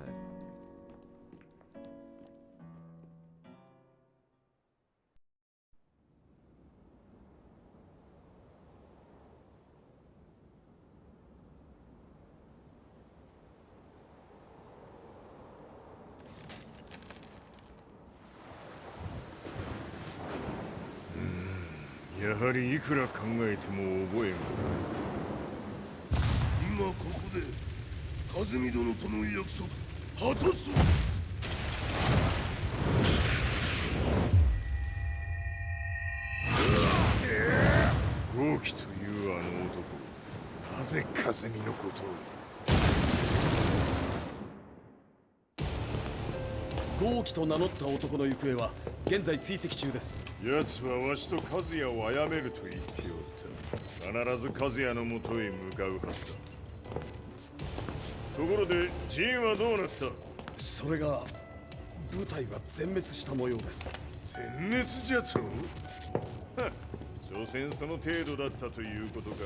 Speaker 1: Hmm, やはりいくら考えても覚えん。
Speaker 14: 今ここで風見殿との約束果たそう。
Speaker 1: 豪気というあの男、なぜ風見のことを。
Speaker 13: 豪気と名乗った男の行方は現在追跡中です。
Speaker 1: 奴はわしと和也を殺めると言っておった。必ず和也のもとへ向かうはずだ。ところでジンはどうなった？
Speaker 13: それが部隊が全滅した模様です。
Speaker 1: 全滅じゃと？はっ、所詮その程度だったということか。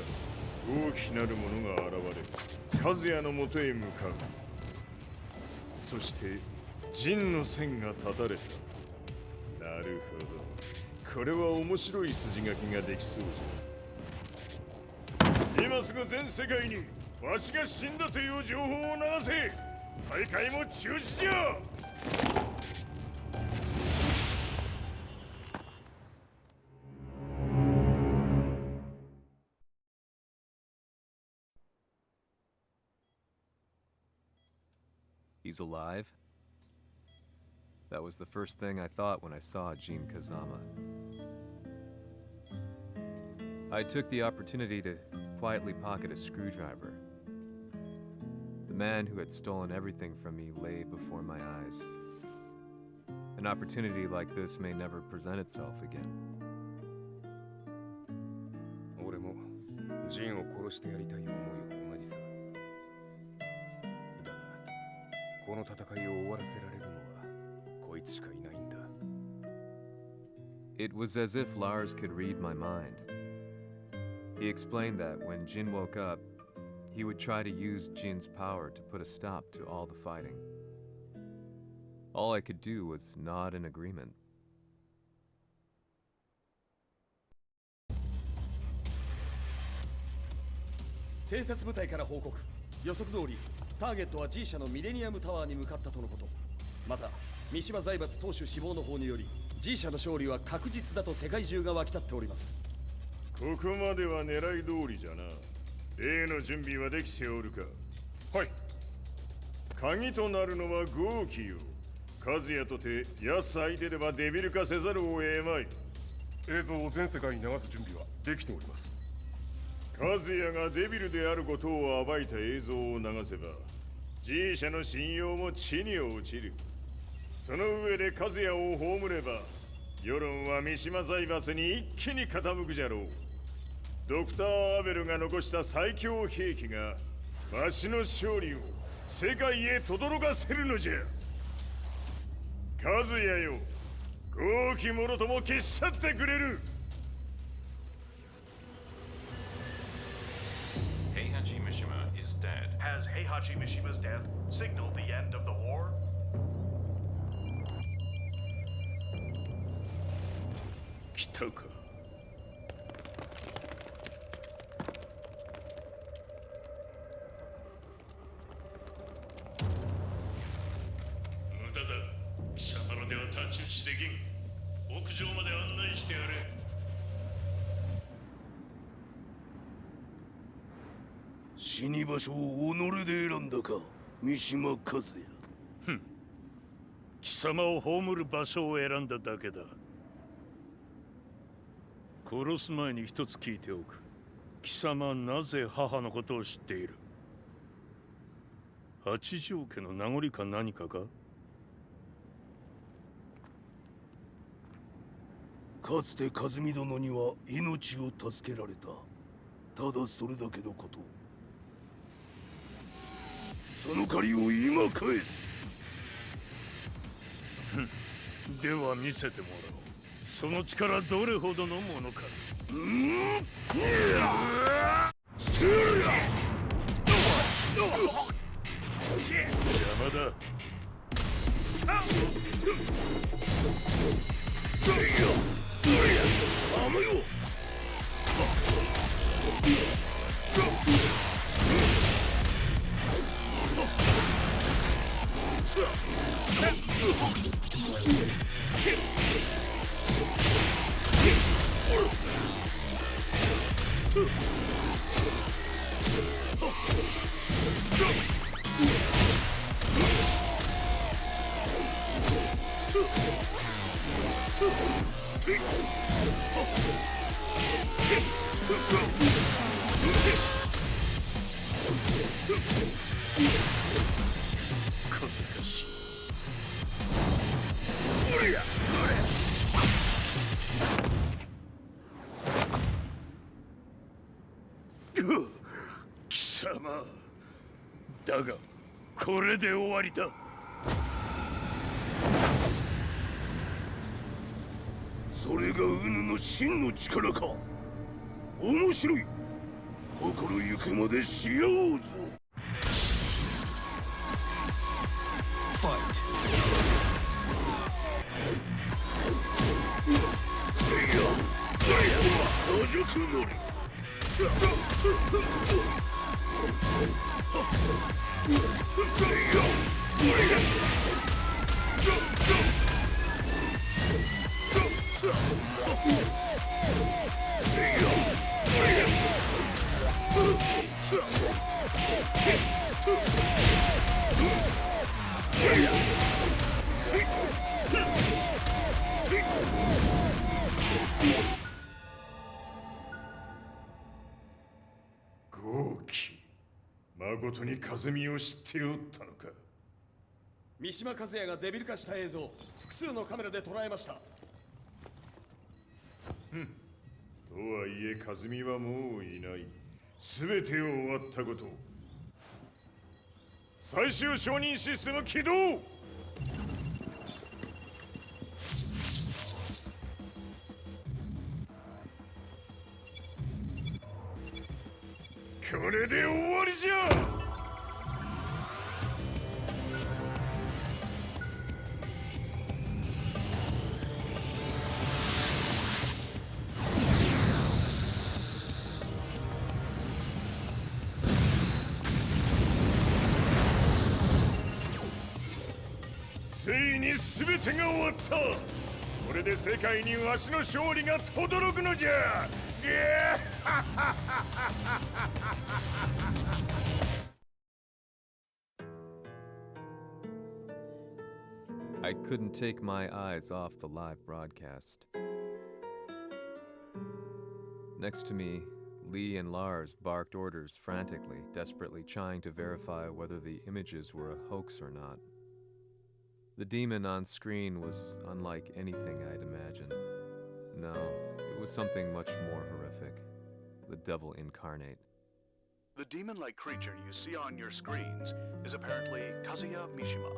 Speaker 1: 大きなるものが現れ、和也のもとへ向かう。そして陣の線が断たれた。なるほど。これは面白い筋書きができそうじゃ。今すぐ全世界にわしが死んだという情報を流せ。大会も中止じゃ。
Speaker 5: He's alive? That was the first thing I thought when I saw Jin Kazama. I took the opportunity to quietly pocket a screwdriver. The man who had stolen everything from me lay before my eyes. An opportunity like this may never present itself again.
Speaker 15: 俺もジンを殺してやりたい思いは同じさ。だが、この戦いを終わらせられるのはこいつしかいないんだ。
Speaker 5: It was as if Lars could read my mind. He explained that when Jin woke up, he would try to use Jin's power to put a stop to all the fighting. All I could do was nod in agreement.
Speaker 13: 偵察部隊から報告。予測通り、ターゲットは G 社のミレニアムタワーに向かったとのこと。また、三島財閥当主死亡の方により、G 社の勝利は確実だと世界中が沸き立っております。
Speaker 1: ここまでは狙い通りじゃな。例の準備はできておるか？
Speaker 8: はい。
Speaker 1: 鍵となるのは豪気よ。和也とて奴相手ではデビル化せざるを得まい。
Speaker 8: 映像を全世界に流す準備はできております。
Speaker 1: 和也がデビルであることを暴いた映像を流せば G 社の信用も地に落ちる。その上で和也を葬れば世論は三島財閥に一気に傾くじゃろう。ドクター・アベルが残した最強兵器がわしの勝利を世界へ轟かせるのじゃ。和也よ、豪気者とも消し去ってくれる。
Speaker 11: Heihachi Mishima is dead.
Speaker 16: Has Heihachi Mishima's death signaled the end of the war?
Speaker 4: 来たか。
Speaker 2: 無駄だ。貴様らでは太刀打ちできん。屋上まで案内してやれ。
Speaker 14: 死に場所を己で選んだか、三島和也。
Speaker 4: ふん。貴様を葬る場所を選んだだけだ。殺す前に一つ聞いておく。貴様はなぜ母のことを知っている？八条家の名残か何かか？
Speaker 14: かつて和美殿には命を助けられた。ただそれだけのこと。その借りを今返す。
Speaker 4: では見せてもらおう。その力どれほどのものか。邪魔だ。貴様だがこれで終わりだ。
Speaker 14: それがウヌの真の力か。面白い。心ゆくまでしようぞ。
Speaker 2: ファイト。
Speaker 14: 野宿乗り。
Speaker 1: 豪輝、まことに和美を知っておったのか。
Speaker 13: 三島和也がデビル化した映像、複数のカメラで捉えました。
Speaker 1: とはいえ和美はもういない。全てを終わったこと。最終承認システム起動。これで終わりじゃ。ついに全てが終わった。これで世界にわしの勝利が轟くのじゃ。
Speaker 5: I couldn't take my eyes off the live broadcast. Next to me, Lee and Lars barked orders frantically, desperately trying to verify whether the images were a hoax or not. The demon on screen was unlike anything I'd imagined. No, it was something much more horrific. The devil incarnate.
Speaker 10: The demon-like creature you see on your screens is apparently Kazuya Mishima,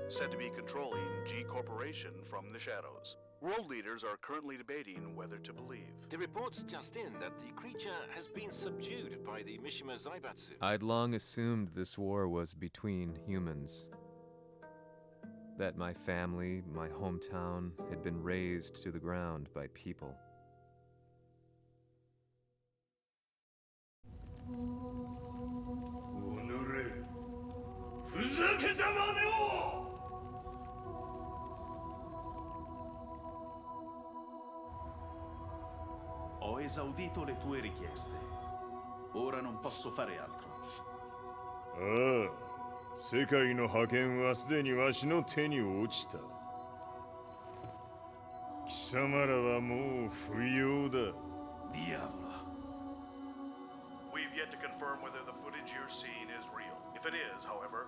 Speaker 10: said to be controlling G Corporation from the shadows. World leaders are currently debating whether to believe.
Speaker 11: The reports just in that the creature has been subdued by the Mishima Zaibatsu.
Speaker 5: I'd long assumed this war was between humans. That my family, my hometown, had been razed to the ground by people.
Speaker 16: Ho esaudito le tue richieste. Ora non posso fare altro.
Speaker 1: ああ、世界の覇権はすでにわしの手に落ちた。貴様らはもう不要だ。
Speaker 16: Diavolo. We've yet to confirm whether the footage you're seeing is real. If it is, however,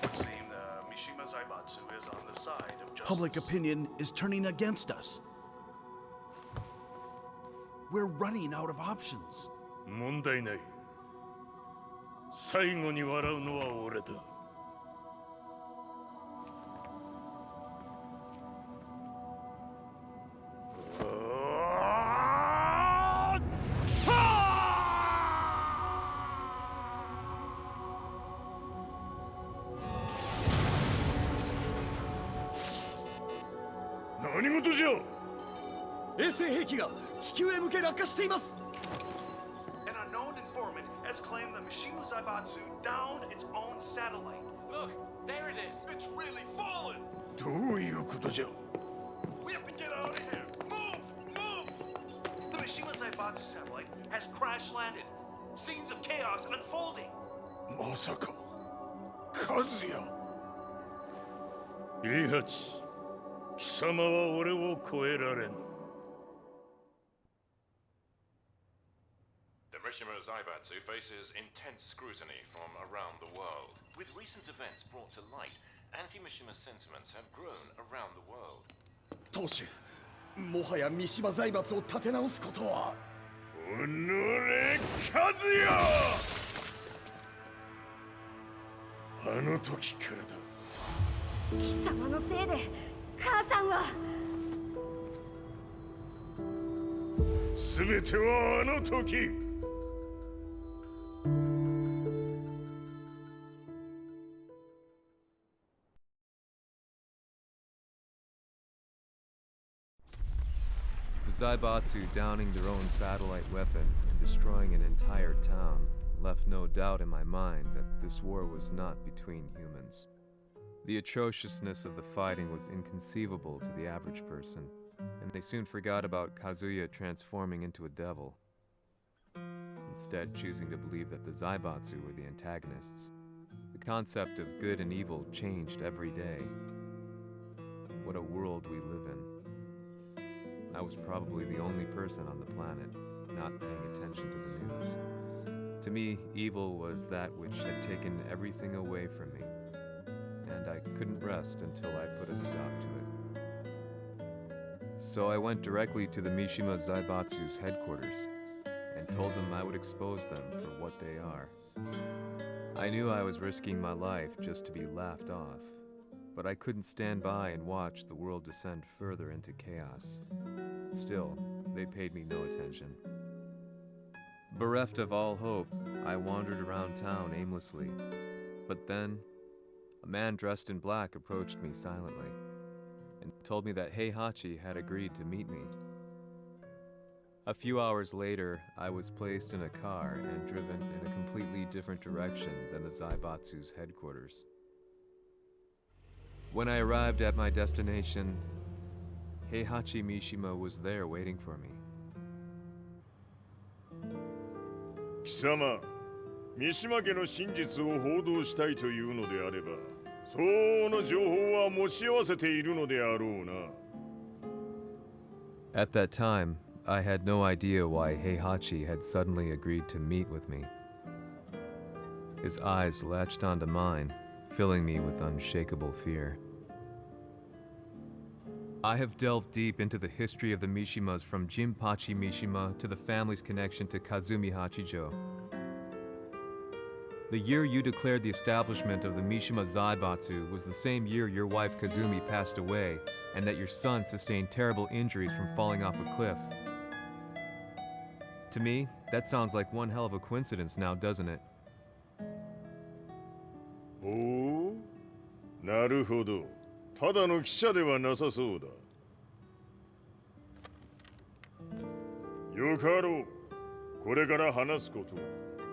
Speaker 16: it would seem the Mishima Zaibatsu is on the side of justice.
Speaker 10: Public opinion is turning against us.
Speaker 16: We're running out of options.
Speaker 2: 問題ない。最後に笑うのは俺だ。
Speaker 13: 何事じゃ。衛星兵器が地球へ向け落下しています。
Speaker 16: An unknown informant has claimed the Mishima Zaibatsu downed its own satellite. Look, there it is. It's really fallen.
Speaker 2: どういうことじゃ。
Speaker 16: We have to get out of here. Move! Move! The Mishima Zaibatsu satellite has crash landed. Scenes of chaos unfolding.
Speaker 2: まさか、和也。平八、貴様は俺を超えられん。
Speaker 9: The Mishima Zaibatsu faces intense scrutiny from around the world. With recent events brought to light, anti-Mishima sentiments have grown around the world.
Speaker 13: 当主、もはや三島財閥を立て直すことは。
Speaker 2: おのれ、和也！あの時からだ。
Speaker 12: 貴様のせいで母さんは。
Speaker 2: 全てはあの時。
Speaker 5: The Zaibatsu downing their own satellite weapon and destroying an entire town left no doubt in my mind that this war was not between humans. The atrociousness of the fighting was inconceivable to the average person, and they soon forgot about Kazuya transforming into a devil, instead choosing to believe that the Zaibatsu were the antagonists. The concept of good and evil changed every day. What a world we live in. I was probably the only person on the planet not paying attention to the news. To me, evil was that which had taken everything away from me, and I couldn't rest until I put a stop to it. So I went directly to the Mishima Zaibatsu's headquarters and told them I would expose them for what they are. I knew I was risking my life just to be laughed off, but I couldn't stand by and watch the world descend further into chaos. Still, they paid me no attention. Bereft of all hope, I wandered around town aimlessly. But then, a man dressed in black approached me silently and told me that Heihachi had agreed to meet me. A few hours later, I was placed in a car and driven in a completely different direction than the Zaibatsu's headquarters. When I arrived at my destination, Heihachi Mishima was there waiting for me.
Speaker 1: 貴様、三島家の真実を報道したいというのであれば、相応の情報は持ち合わせているのであろうな。
Speaker 5: At that time, I had no idea why Heihachi had suddenly agreed to meet with me. His eyes latched onto mine, filling me with unshakable fear. I have delved deep into the history of the Mishimas from Jinpachi Mishima to the family's connection to Kazumi Hachijo. The year you declared the establishment of the Mishima Zaibatsu was the same year your wife Kazumi passed away, and that your son sustained terrible injuries from falling off a cliff. To me, that sounds like one hell of a coincidence now, doesn't it?
Speaker 1: おお、なるほど。ただの記者ではなさそうだ。よかろう。これから話すこと、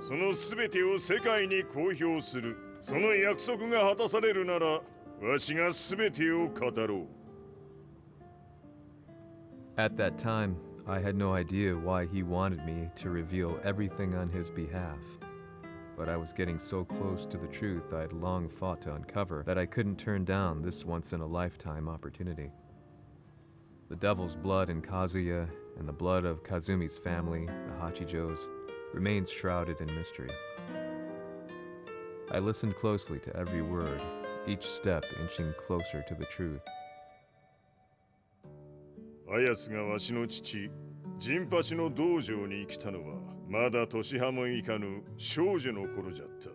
Speaker 1: そのすべてを世界に公表する。その約束が果たされるなら、わしがすべてを語ろう。
Speaker 5: At that time, I had no idea why he wanted me to reveal everything on his behalf. But I was getting so close to the truth I'd long fought to uncover that I couldn't turn down this once-in-a-lifetime opportunity. The devil's blood in Kazuya and the blood of Kazumi's family, the Hachijos, remains shrouded in mystery. I listened closely to every word, each step inching closer to the truth.
Speaker 1: あやつがわしの父、陣八の道場に来たのはまだ年端もいかぬ少女の頃じゃった。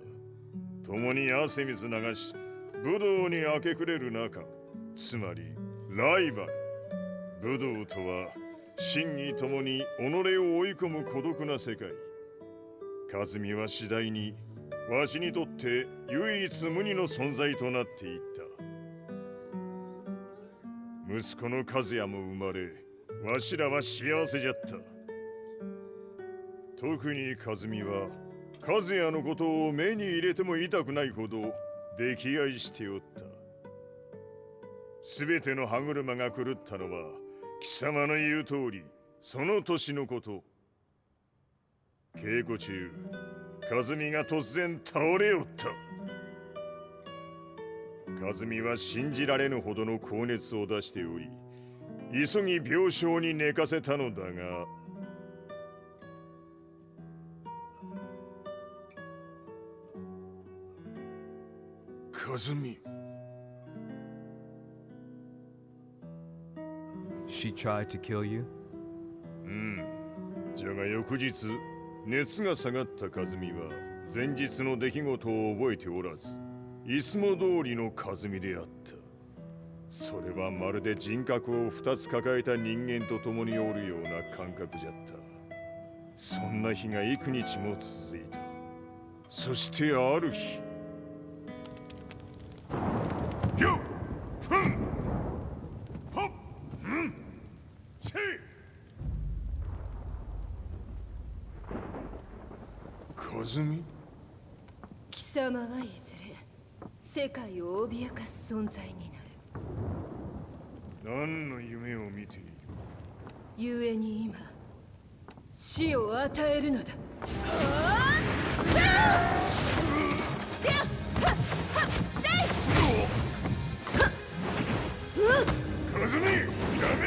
Speaker 1: 共に汗水流し武道に明け暮れる中、つまりライバル。武道とは真偽ともに己を追い込む孤独な世界。和美は次第にわしにとって唯一無二の存在となっていった。息子の和也も生まれ、わしらは幸せじゃった。特に和美は和也のことを目に入れても痛くないほど溺愛しておった。すべての歯車が狂ったのは貴様の言う通りその年のこと。稽古中、和美が突然倒れおった。和美は信じられぬほどの高熱を出しており、急ぎ病床に寝かせたのだが、和美。
Speaker 5: She tried to kill you?
Speaker 1: じゃが翌日、熱が下がった和美は前日の出来事を覚えておらず、いつも通りの和美であった。それはまるで人格を2つ抱えた人間と共におるような感覚じゃった。そんな日が幾日も続いた。そしてある日、よっふんほっんせい。和美。
Speaker 3: 貴様はいずれ世界を脅かす存在になる。
Speaker 1: 何の夢を見ている？
Speaker 3: 故に今死を与えるのだ。
Speaker 1: 和美、やめ！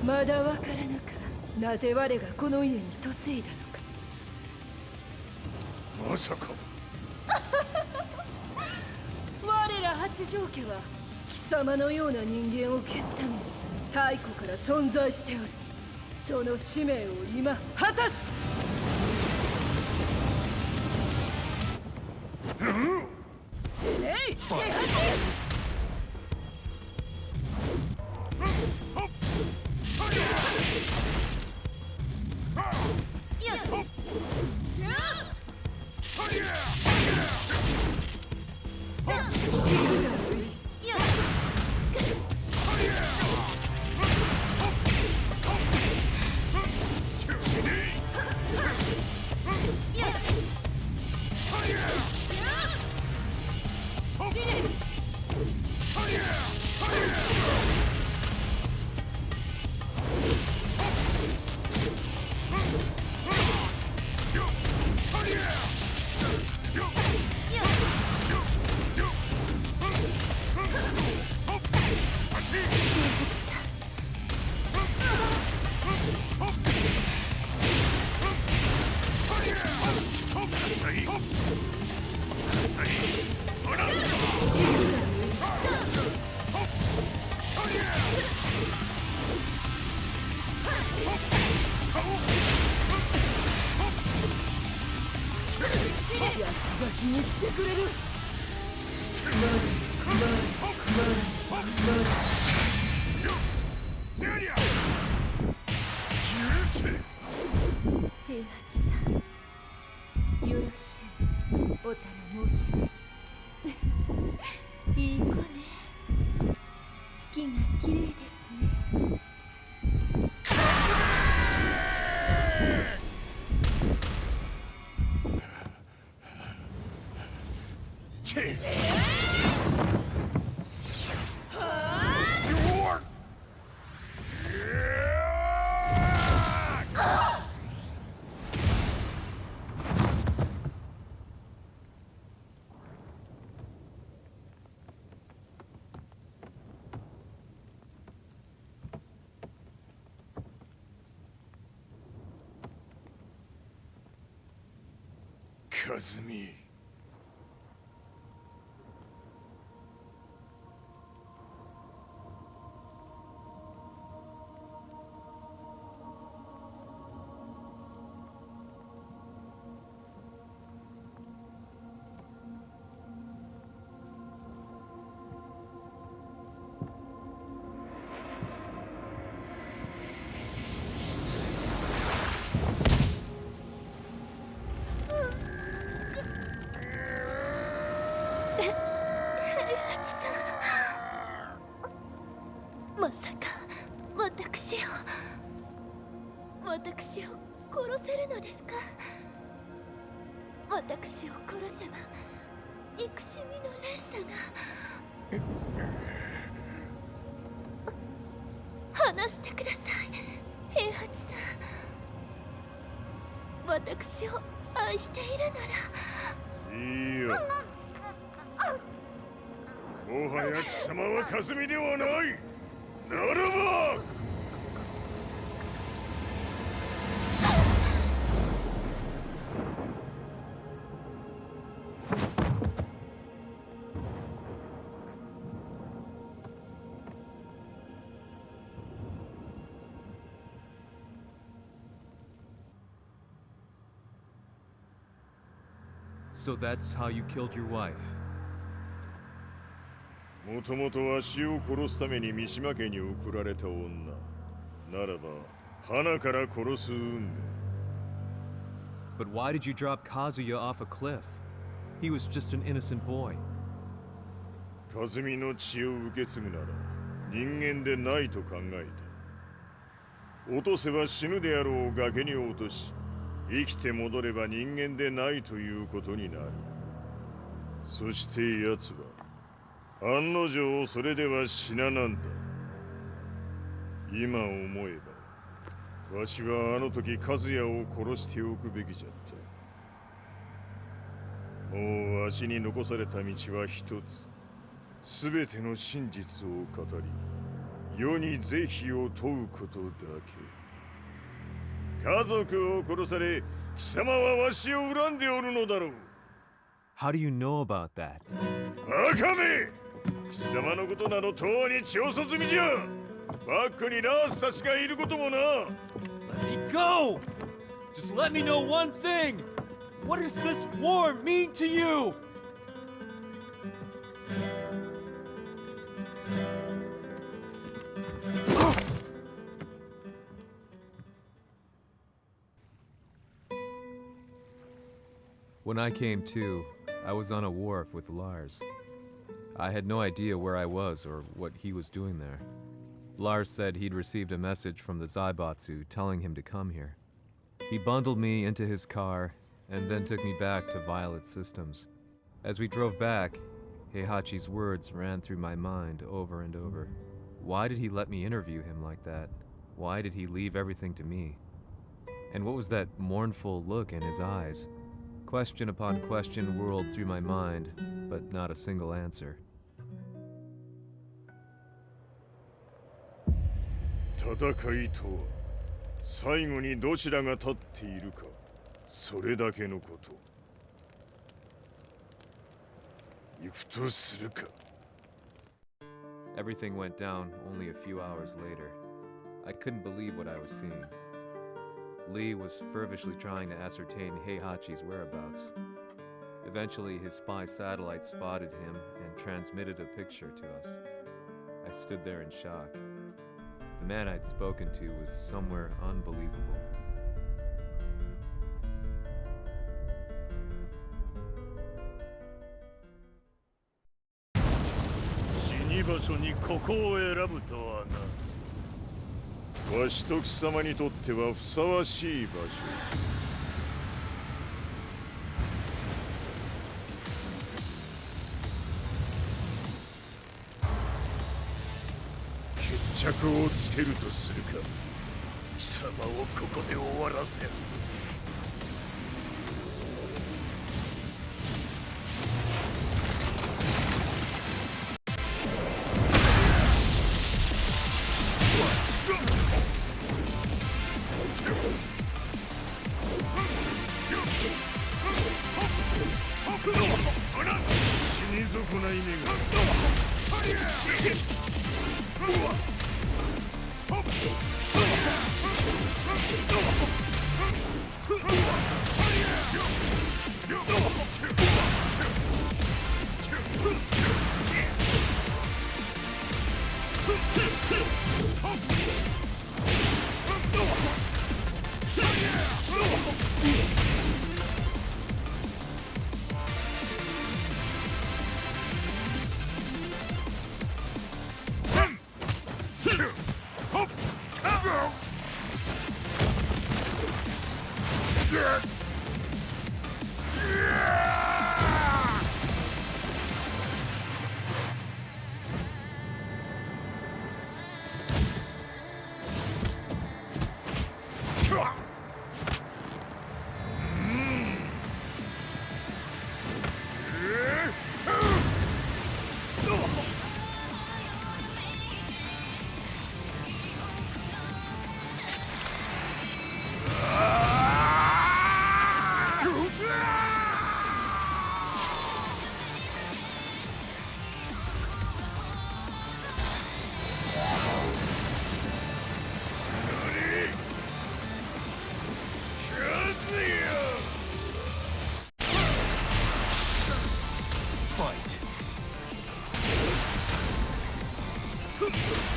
Speaker 3: まだわからぬか、なぜ我がこの家に嫁いだのか。
Speaker 1: まさか
Speaker 3: 我ら八丈家は貴様のような人間を消すために太古から存在しておる。その使命を今果たす。死ねい！安咲きにしてくれる。平八さん、よろしゅうお頼申します。いい子ね。月が綺麗ですね。
Speaker 1: 和美。
Speaker 12: まさか私を殺せるのですか？私を殺せば憎しみの連鎖が。話してください、平八さん。私を愛しているなら。
Speaker 1: いいよ。もはや貴様は霞ではない。ならば
Speaker 5: So that's how you killed your wife.
Speaker 1: もともとわしを殺すために三島家に送られた女ならば花から殺す運命。
Speaker 5: But why did you drop Kazuya off a cliff? He was just an innocent boy.
Speaker 1: 和美の血を受け継ぐなら人間でないと考えた。落とせば死ぬであろう崖に落とし、生きて戻れば人間でないということになる。そして奴は案の定それでは死ななんだ。今思えばわしはあの時和也を殺しておくべきじゃった。もうわしに残された道は一つ。すべての真実を語り世に是非を問うことだけ。家族を殺され貴様はわしを恨んでおるのだろう。
Speaker 5: How do you know about that?
Speaker 1: バカめ！貴様のことなど永遠に調査済みじゃ。バックにラースたちがいることもな。
Speaker 17: Let me go! Just let me know one thing! What does this war mean to you?
Speaker 5: When I came to, I was on a wharf with Lars. I had no idea where I was or what he was doing there. Lars said he'd received a message from the Zaibatsu telling him to come here. He bundled me into his car and then took me back to Violet Systems. As we drove back, Heihachi's words ran through my mind over and over. Why did he let me interview him like that? Why did he leave everything to me? And what was that mournful look in his eyes? Question upon question whirled through my mind, but not a single answer.
Speaker 1: 戦いとは最後にどちらが立っているか、それだけのこと。行くとするか。
Speaker 5: Everything went down only a few hours later. I couldn't believe what I was seeing. Lee was feverishly trying to ascertain Heihachi's whereabouts. Eventually, his spy satellite spotted him and transmitted a picture to us. I stood there in shock. The man I'd spoken to was somewhere unbelievable.
Speaker 4: 死に場所にここを選ぶとはな。
Speaker 1: わしと貴様にとってはふさわしい場所。決着をつけるとするか。
Speaker 4: 貴様をここで終わらせる。
Speaker 1: 死に損ない目が。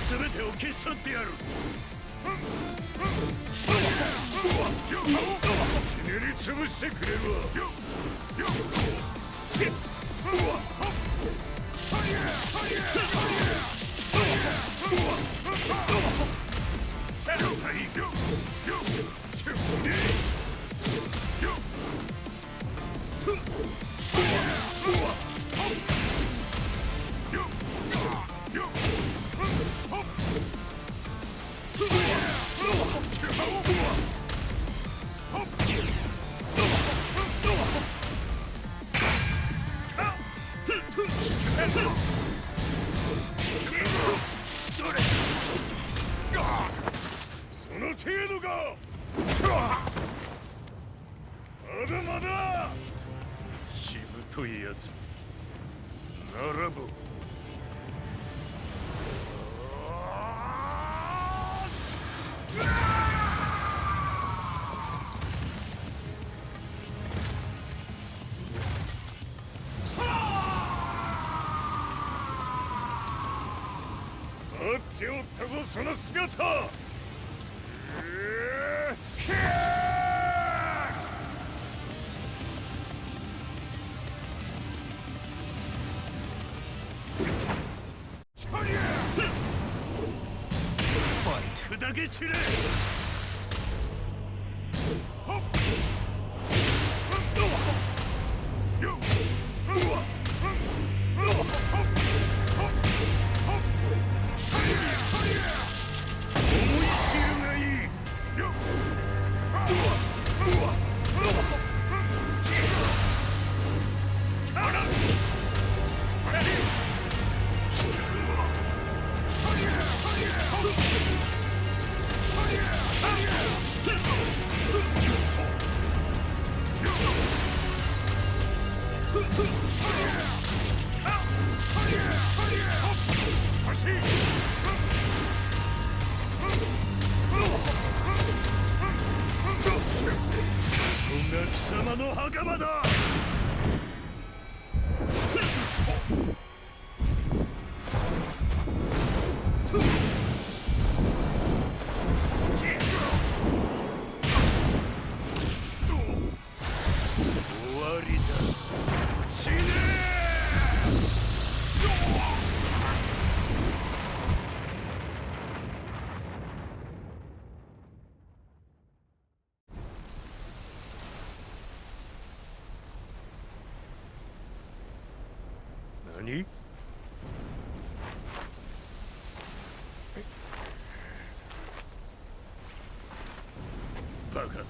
Speaker 2: 全てを消し去ってやる。ひねり潰してくれるわ。その程度か。まだまだ。しぶといやつならば。待っておったぞその姿。砕け散れ。貴様の袴だ。終わりだ。死ね何？バカだ。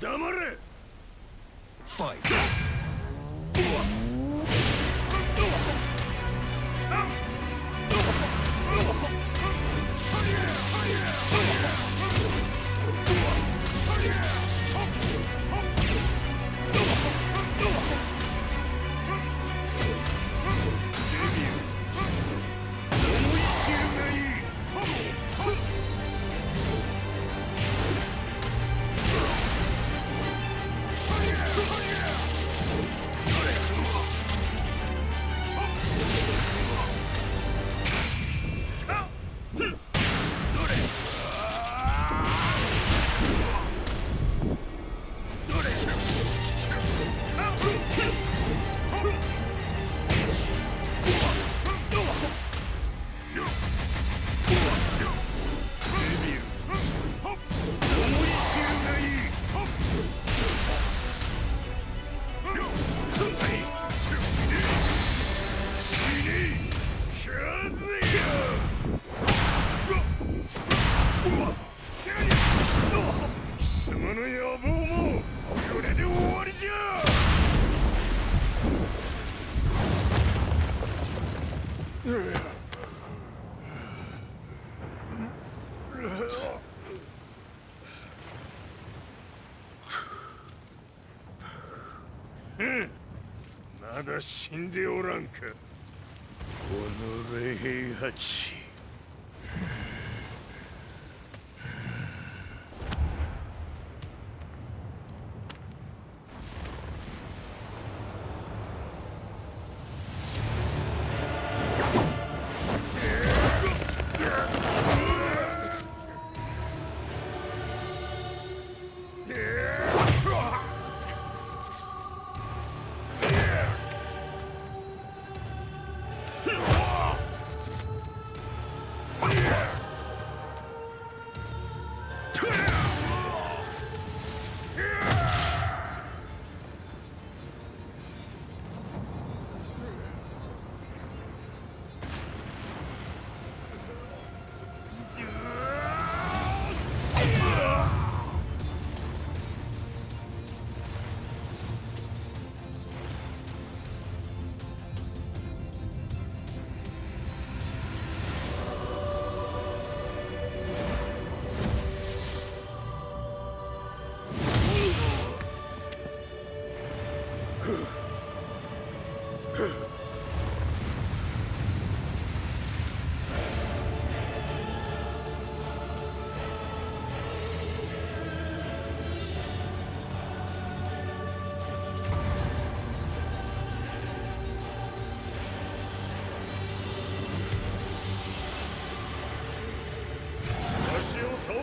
Speaker 2: 黙れ。ファイト。貴様の野望もこれで終わりじゃ。まだ死んでおらんか。己平八。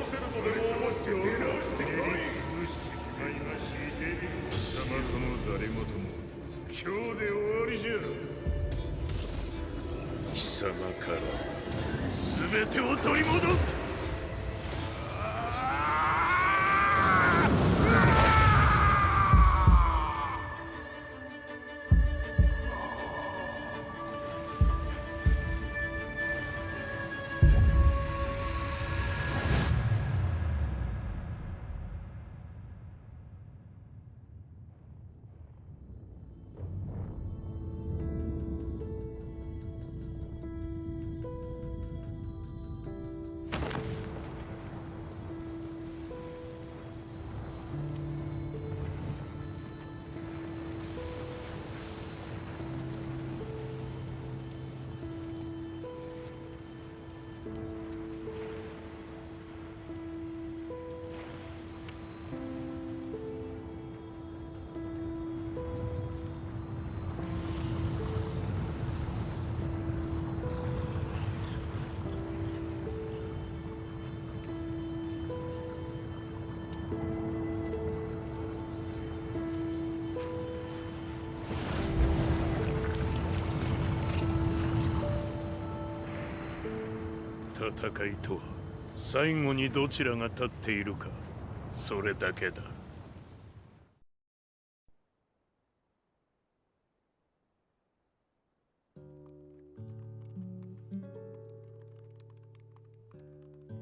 Speaker 1: せるとでも思っておるのか。潰してしまいまし貴様とのざれ言も今日で終わりじゃ。
Speaker 2: 貴様から全てを取り戻す。戦いとは最後にどちらが立っているか、それだけだ。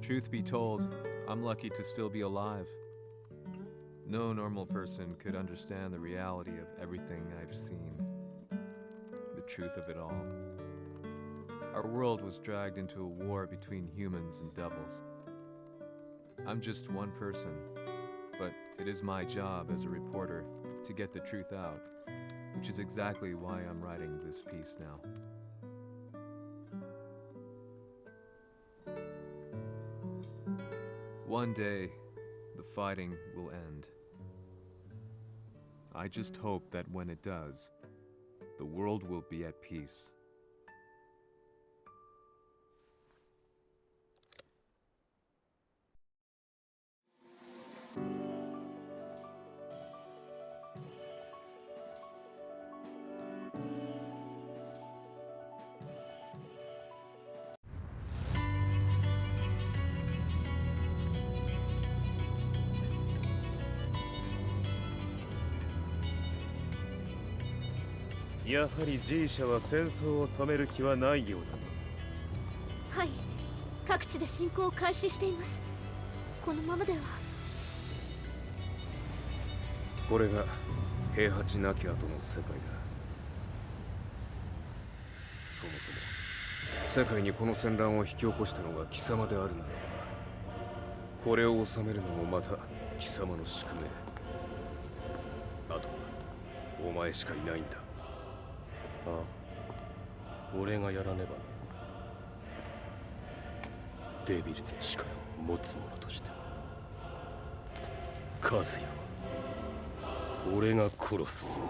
Speaker 5: Truth be told, I'm lucky to still be alive. No normal person could understand the reality of everything I've seen. The truth of it all. Our world was dragged into a war between humans and devils. I'm just one person, but it is my job as a reporter to get the truth out, which is exactly why I'm writing this piece now. One day, the fighting will end. I just hope that when it does, the world will be at peace.
Speaker 7: Yahari やはり G 社は戦争を止める気はないようだな。
Speaker 12: はい、各地で侵攻を開始しています。このままでは。
Speaker 15: これが平八なき後の世界だ。そもそも世界にこの戦乱を引き起こしたのが貴様であるならば、これを収めるのもまた貴様の宿命。あとはお前しかいないんだ。
Speaker 8: ああ、俺がやらねばな。デビルの力を持つ者として和也は俺が殺す。